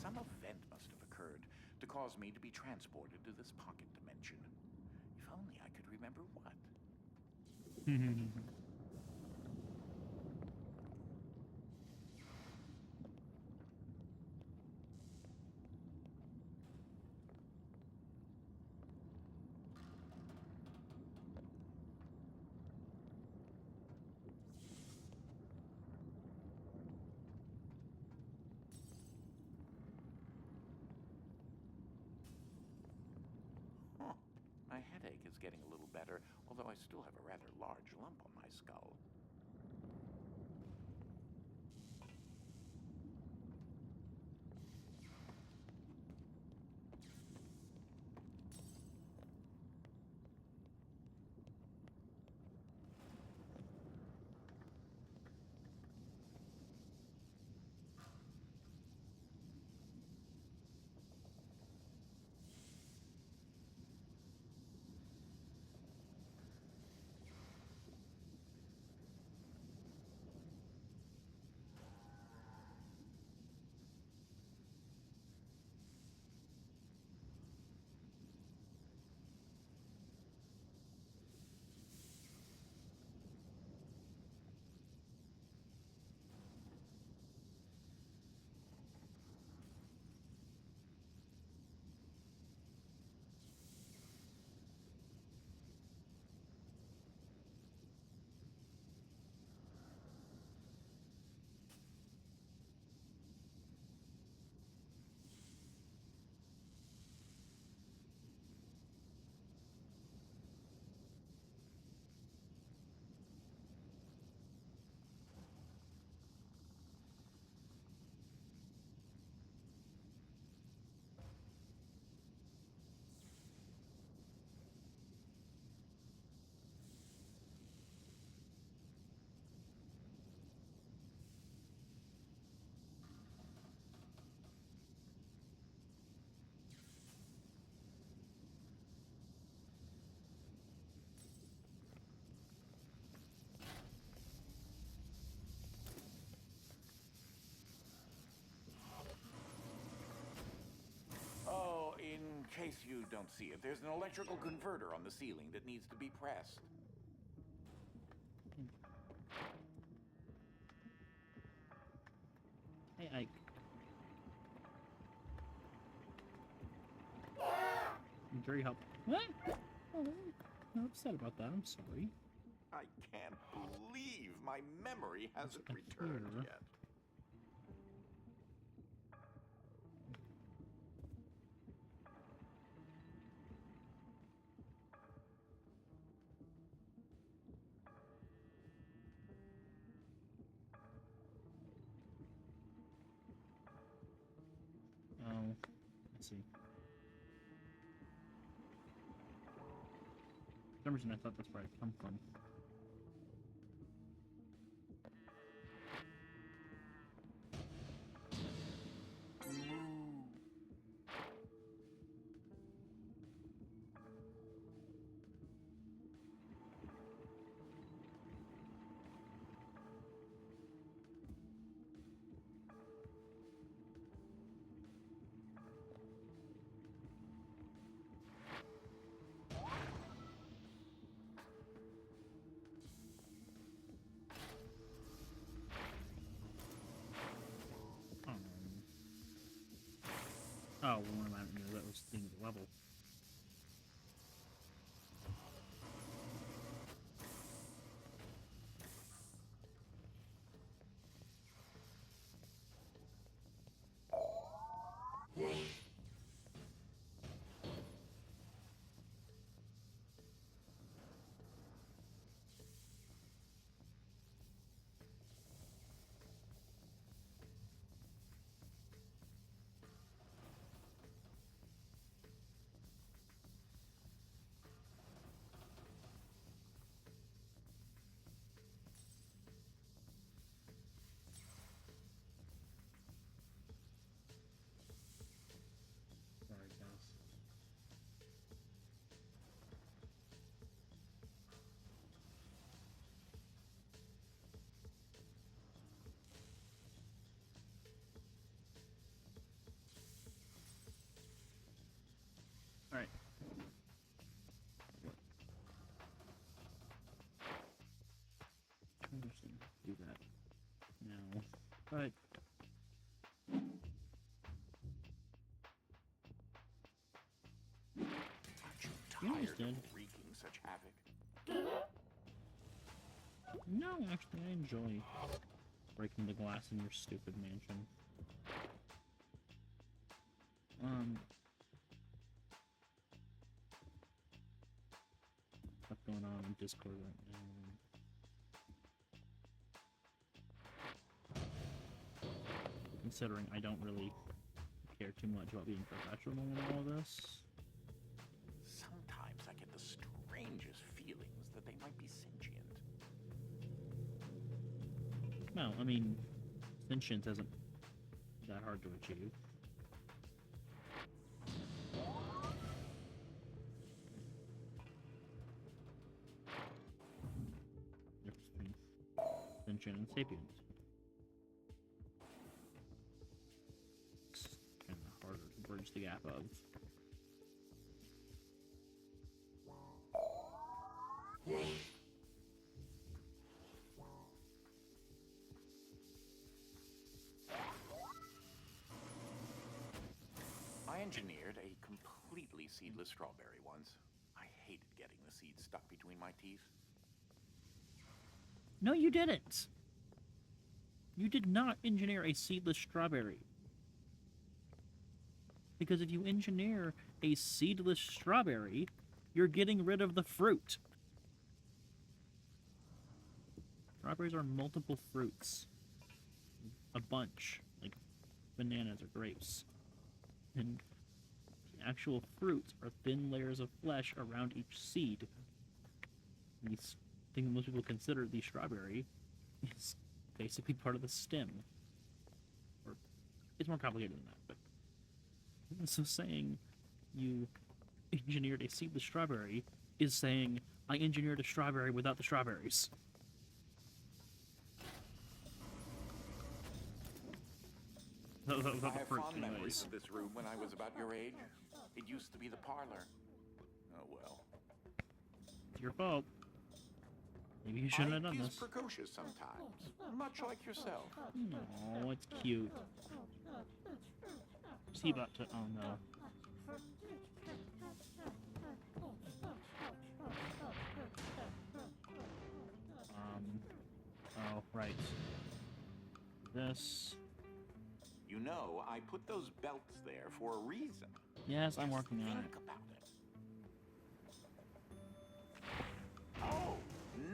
Some event must have occurred to cause me to be transported to this pocket dimension. If only I could remember what. Huh. My headache is getting a little better, although I still have a rather large lump on my skull. Oh, in case you don't see it, there's an electrical converter on the ceiling that needs to be pressed. Hey, Ike. I'm very helpful. What? Oh, I'm not upset about that. I'm sorry. I can't believe my memory hasn't up returned here? yet. Oh, let's see. For some reason, I thought that's where I'd come from. Oh, well, I didn't know that was the end of the level. Sorry, guys. Alright. I understand. Do that now. But Aren't you You almost tired did. of wreaking such havoc? no, actually, I enjoy breaking the glass in your stupid mansion. Stuff going on in Discord right now. Considering I don't really care too much about being professional in all of this. Sometimes I get the strangest feelings that they might be sentient. No, I mean, sentience isn't that hard to achieve. Difference between sentient and sapient. It's kind of harder to bridge the gap of. I engineered a completely seedless strawberry once. I hated getting the seeds stuck between my teeth. No, you didn't! You did not engineer a seedless strawberry. Because if you engineer a seedless strawberry, you're getting rid of the fruit. Strawberries are multiple fruits. A bunch, like bananas or grapes. And the actual fruits are thin layers of flesh around each seed. And the thing that most people consider the strawberry is basically part of the stem. Or it's more complicated than that, but so saying you engineered a seedless strawberry is saying I engineered a strawberry without the strawberries. Without I the have fruit, fond memories anyways. of this room when I was about your age. It used to be the parlor. Oh well. It's your fault. Maybe you shouldn't have done Ike is this. precocious sometimes, much like yourself. Oh, it's cute. Is he about to? Oh no. Right. This. You know, I put those belts there for a reason. Yes, I'm working on it. Think about it. Oh,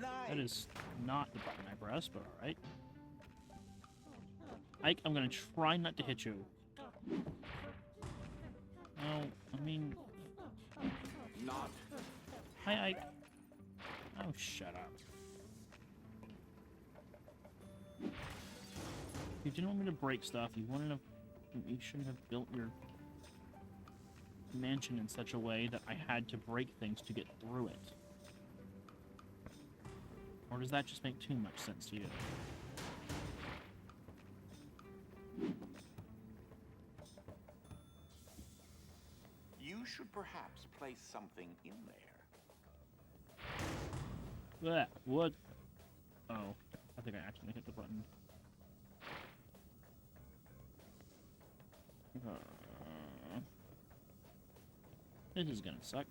nice. That is not the button I pressed, but alright. Ike, I'm gonna try not to hit you. Oh, I mean... Not. Hi, Ike. Oh, shut up. You didn't want me to break stuff. You wanted to... You shouldn't have built your mansion in such a way that I had to break things to get through it. Or does that just make too much sense to you? You should perhaps place something in there. Blech, what? Oh, I think I accidentally hit the button. This is gonna suck.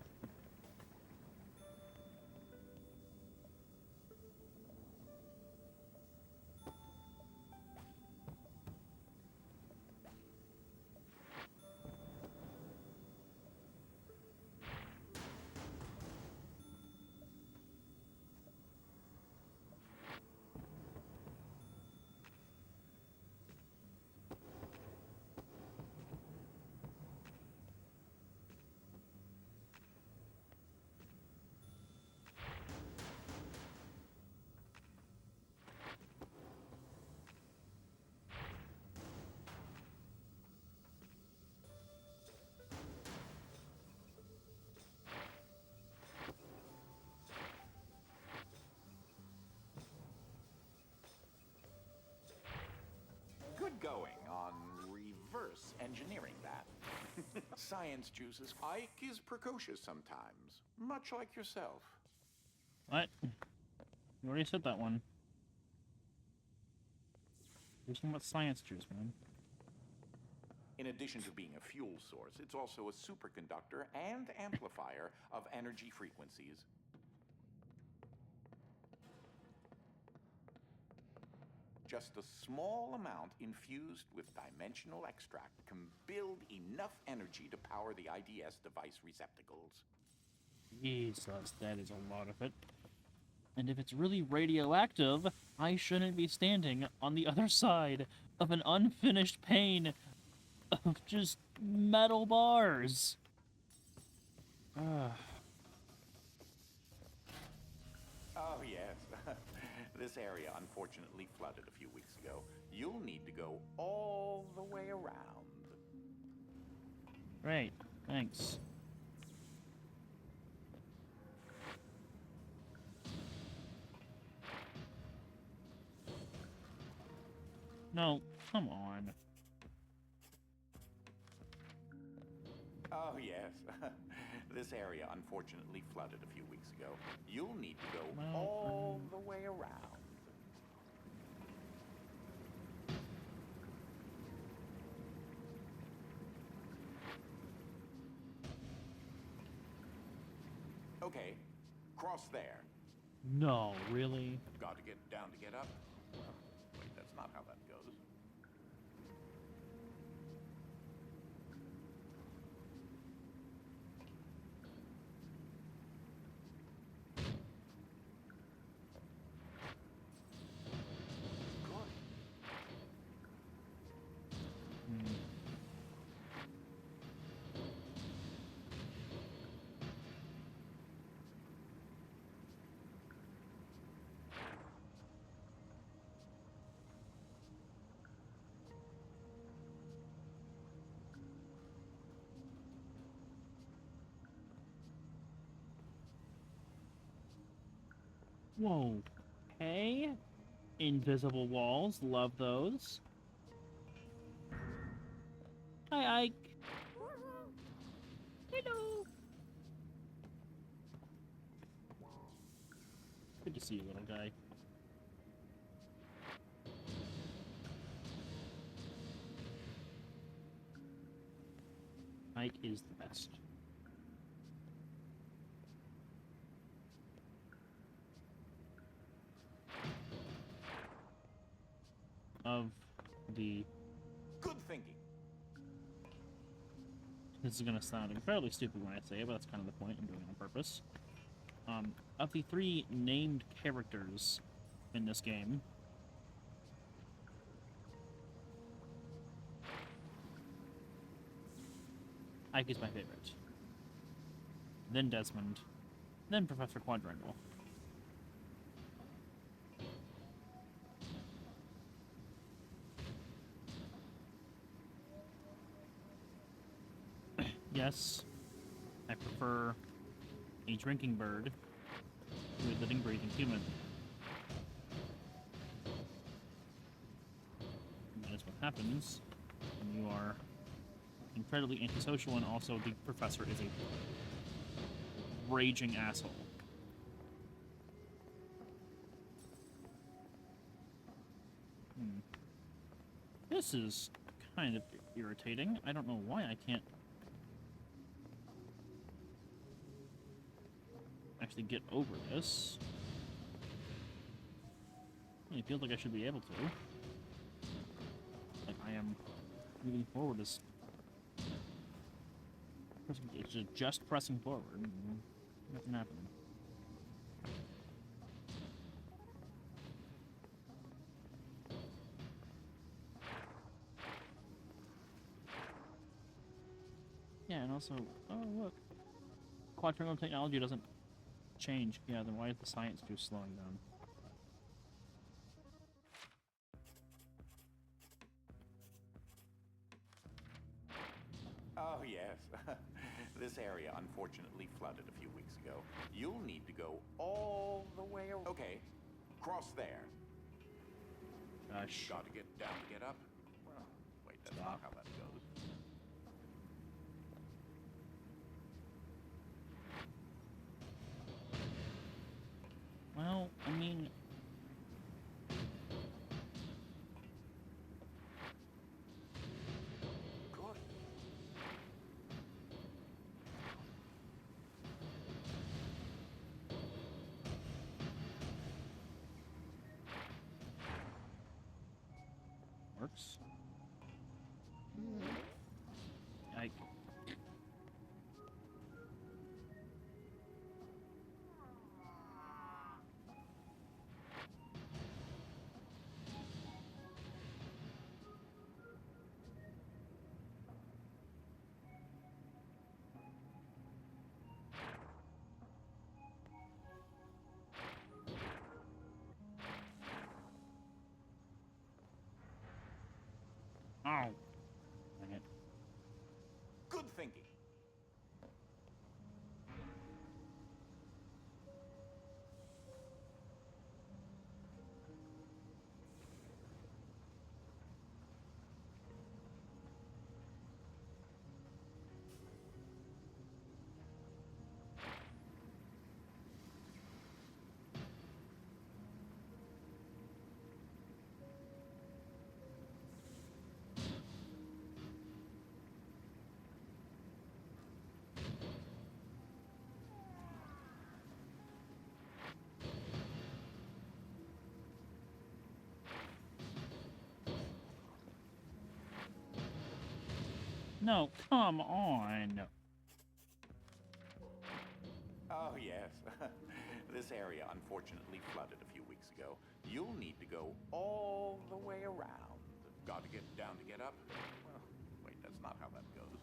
Good going on reverse engineering that. Science juices. Ike is precocious sometimes, much like yourself. What? You already said that one. You're talking about science juice, man. In addition to being a fuel source, it's also a superconductor and amplifier of energy frequencies. Just a small amount infused with dimensional extract can build enough energy to power the IDS device receptacles. Jesus, that is a lot of it. And if it's really radioactive, I shouldn't be standing on the other side of an unfinished pane of just metal bars. Ugh. Oh, yes. This area unfortunately flooded a few weeks ago. You'll need to go all the way around. Great, thanks. No, come on. Oh, yes. This area unfortunately flooded a few weeks ago. You'll need to go Well, all the way around. Okay, cross there. No, really? Got to get down to get up? Wait, that's not how that goes. Good. Hmm. Whoa. Hey? Invisible walls, love those. Hi, Ike. Hello. Good to see you, little guy. Ike is the best. the... Good thinking. This is going to sound incredibly stupid when I say it, but that's kind of the point. I'm doing it on purpose. Of the 3 named characters in this game, Ike is my favorite. Then Desmond. Then Professor Quadrangle. Yes, I prefer a drinking bird to a living, breathing human. And that is what happens when you are incredibly antisocial, and also the professor is a raging asshole. This is kind of irritating. I don't know why I can't actually get over this. It feels like I should be able to. Like I am moving forward as... It's just pressing forward. Nothing happening. Yeah, and also, oh look, quadrangle technology doesn't change. Yeah, then why is the science just slowing down? Oh, yes. This area unfortunately flooded a few weeks ago. You'll need to go all the way around. Okay, cross there. Gosh. Gotta get down to get up? Well, wait, that's not how that goes. Well, I mean... Good. Works. Oh. Dang it. Good thinking. No, come on. Oh, yes. This area unfortunately flooded a few weeks ago. You'll need to go all the way around. Gotta get down to get up? Well, wait, that's not how that goes.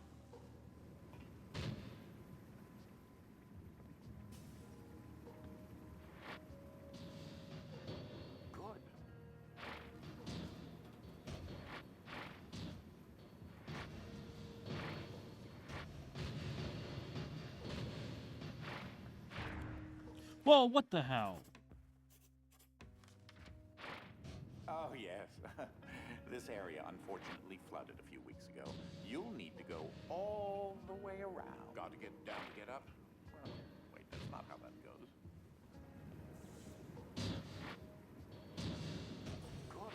Good. Whoa, what the hell? Oh, yes. This area unfortunately flooded a few weeks ago. You'll need to go all the way around. Gotta get down to get up? Well, wait, that's not how that goes. Good.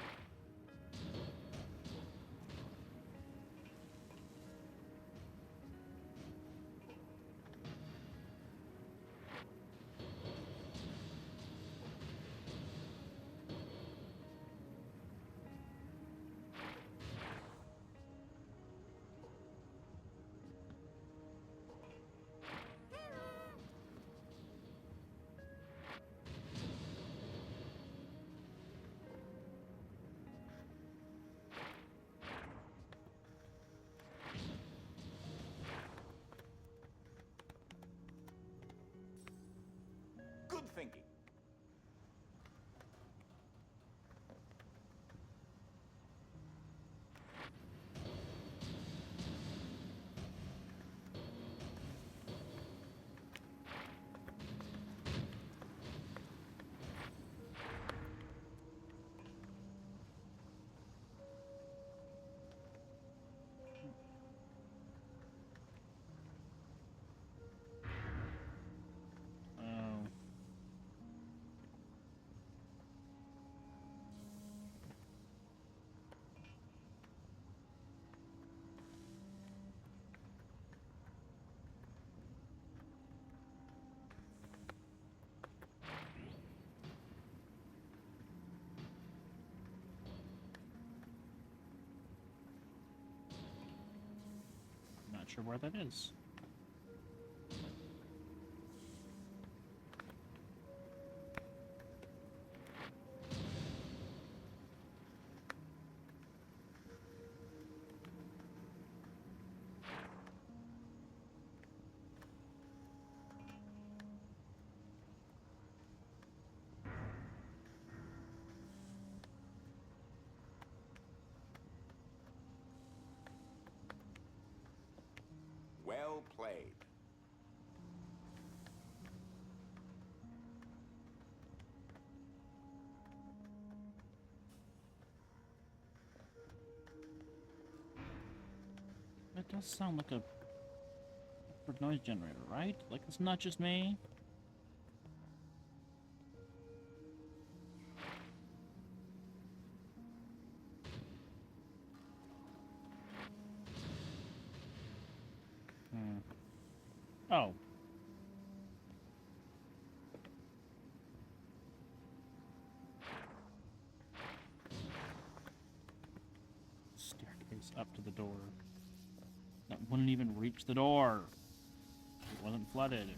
Not sure where that is. Well played. That does sound like a noise generator, right? Like, it's not just me? Oh. Staircase up to the door. That wouldn't even reach the door. It wasn't flooded.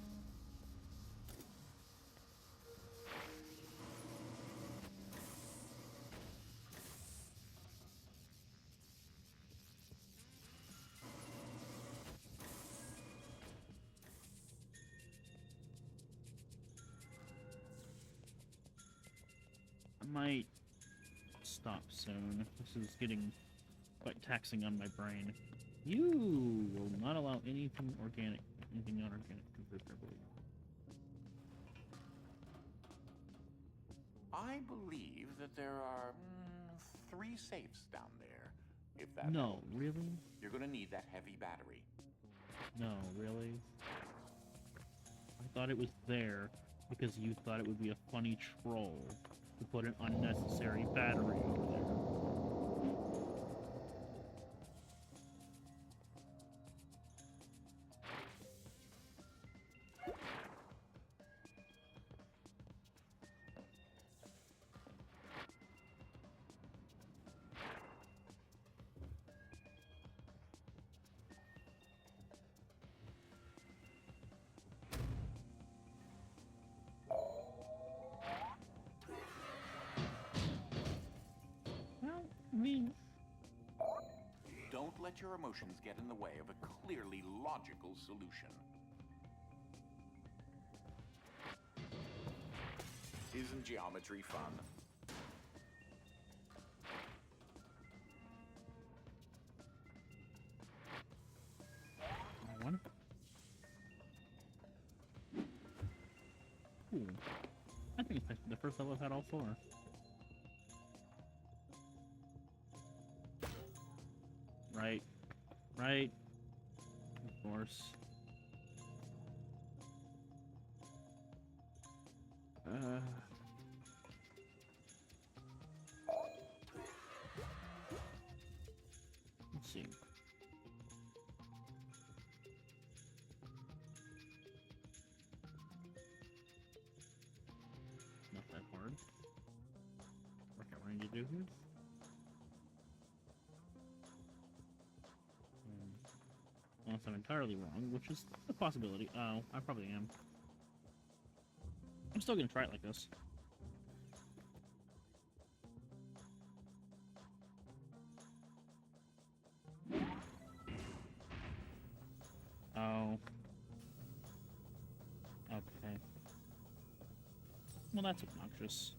I might stop soon. This is getting quite taxing on my brain. You will not allow anything organic, anything non-organic to live there, believe. I believe that there are 3 safes down there. If that No, helps. really? You're gonna need that heavy battery. No, really? I thought it was there because you thought it would be a funny troll to put an unnecessary battery over there. Well, I mean, Don't let your emotions get in the way of a clearly logical solution. Isn't geometry fun? one. Cool. I think it's the first level I've had all 4. Right. Right. Of course. Let's see. Not that hard. What am I going to do here? Unless I'm entirely wrong, which is a possibility. Oh, I probably am. I'm still gonna try it like this. Oh. Okay. Well, that's obnoxious.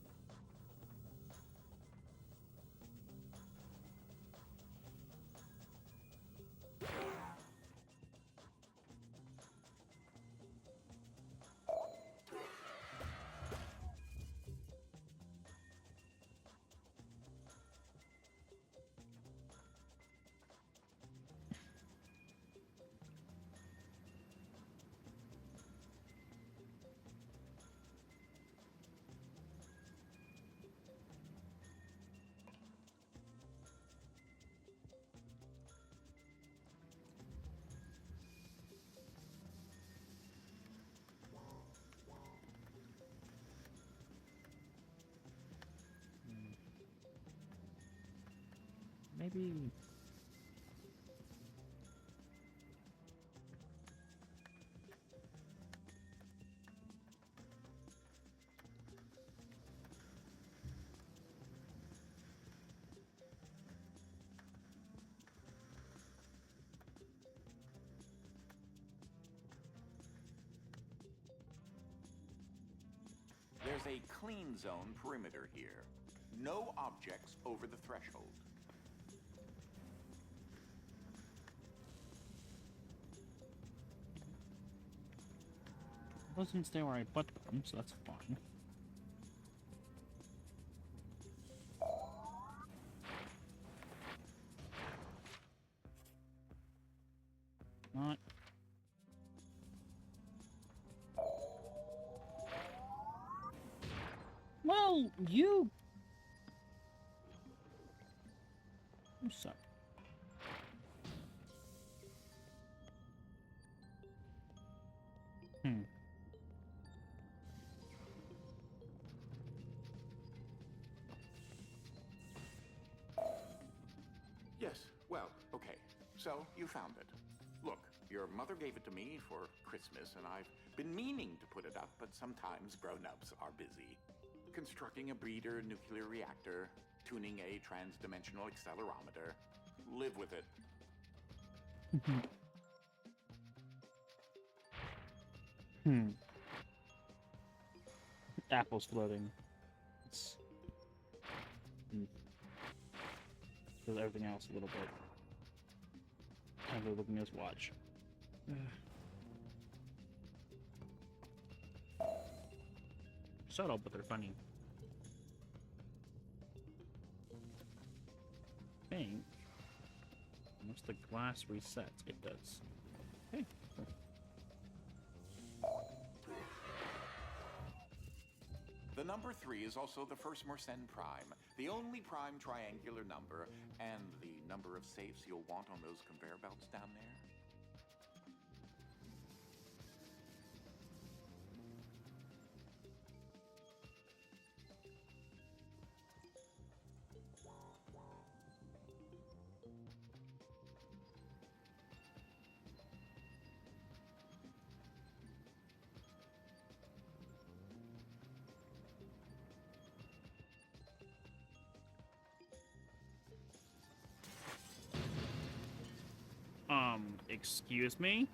Maybe... a clean zone perimeter here. No objects over the threshold. It doesn't stay where I put them, so that's fine. Not. Well, you suck. Hmm. Yes, well, okay. So, you found it. Look, your mother gave it to me for Christmas, and I've been meaning to put it up, but sometimes grown-ups are busy. Constructing a breeder nuclear reactor, tuning a trans-dimensional accelerometer. Live with it. Hmm. Apple's floating. It's... Does everything else a little bit. Kind of looking at his watch. Subtle, but they're funny. I think once the glass resets, it does. Okay. Cool. The number 3 is also the first Mersenne prime, the only prime triangular number, and the number of safes you'll want on those conveyor belts down there. Excuse me?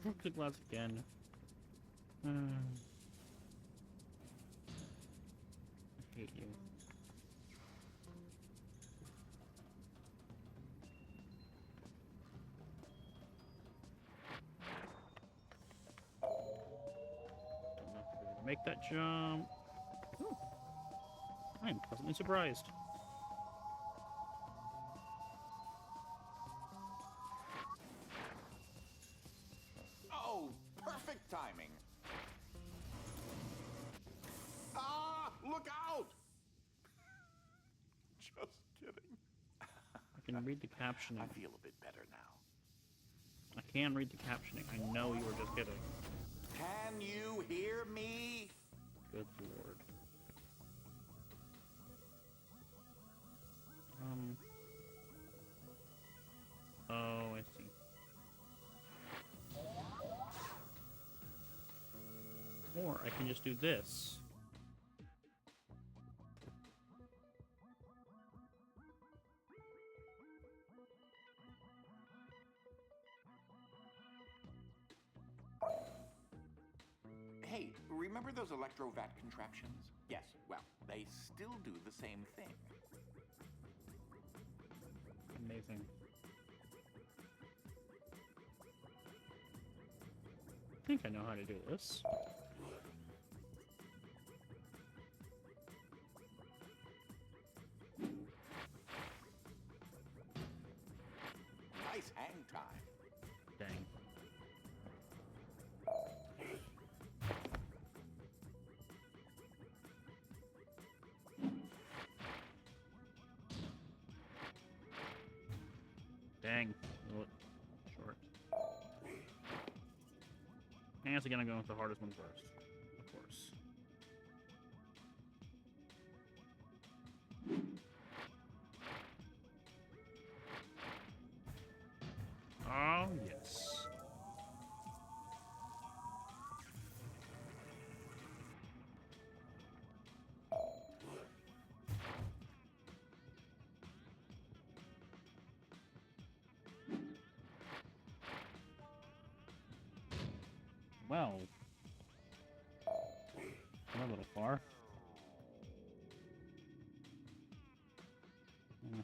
Broke the glass again. I hate you. Make that jump. Ooh. I'm pleasantly surprised. Oh, perfect timing. Ah, look out! Just kidding. I can read the captioning. I feel a bit better now. I can read the captioning. I know you were just kidding. Can you hear me? Good lord. Oh, I see. Or I can just do this. Hey, remember those electrovat contraptions? Yes, well, they still do the same thing. Amazing. I think I know how to do this. Nice hang time. Dang. Dang. Well, short. I guess again I'm going with the hardest one first. Of course. Oh, yes. Well, a little far. Hmm.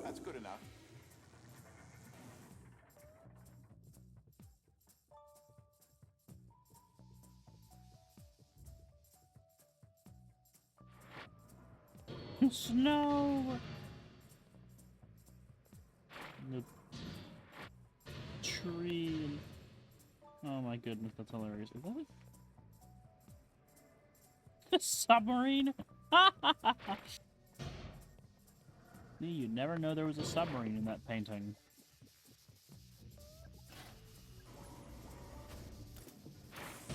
That's good enough. Snow! The tree. Oh my goodness, that's hilarious. What? A submarine? See, you never know there was a submarine in that painting.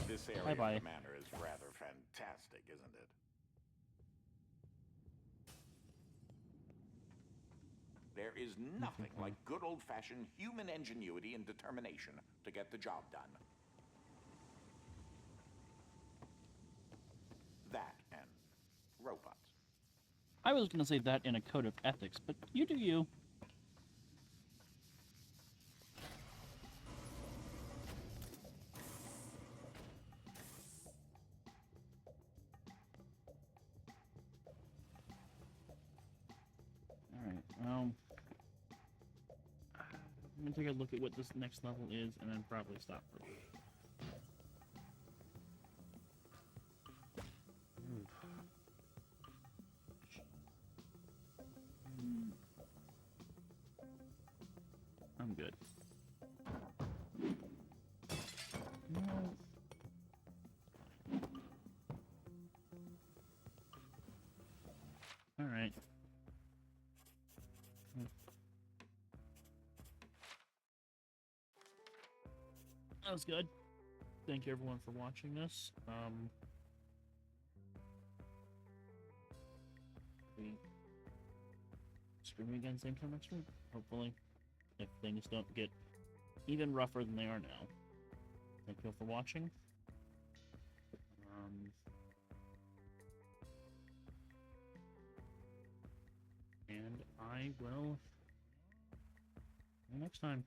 This area Bye-bye. of the manor is rather fantastic, isn't it? There is nothing like good old-fashioned human ingenuity and determination to get the job done. That and robots. I was gonna say that in a code of ethics, but you do you. Alright, I'm gonna take a look at what this next level is and then probably stop for a bit. I'm good. No. Alright. That was good. Thank you everyone for watching this. We streaming again same time next week, hopefully. If things don't get even rougher than they are now. Thank you all for watching. And I will see you next time.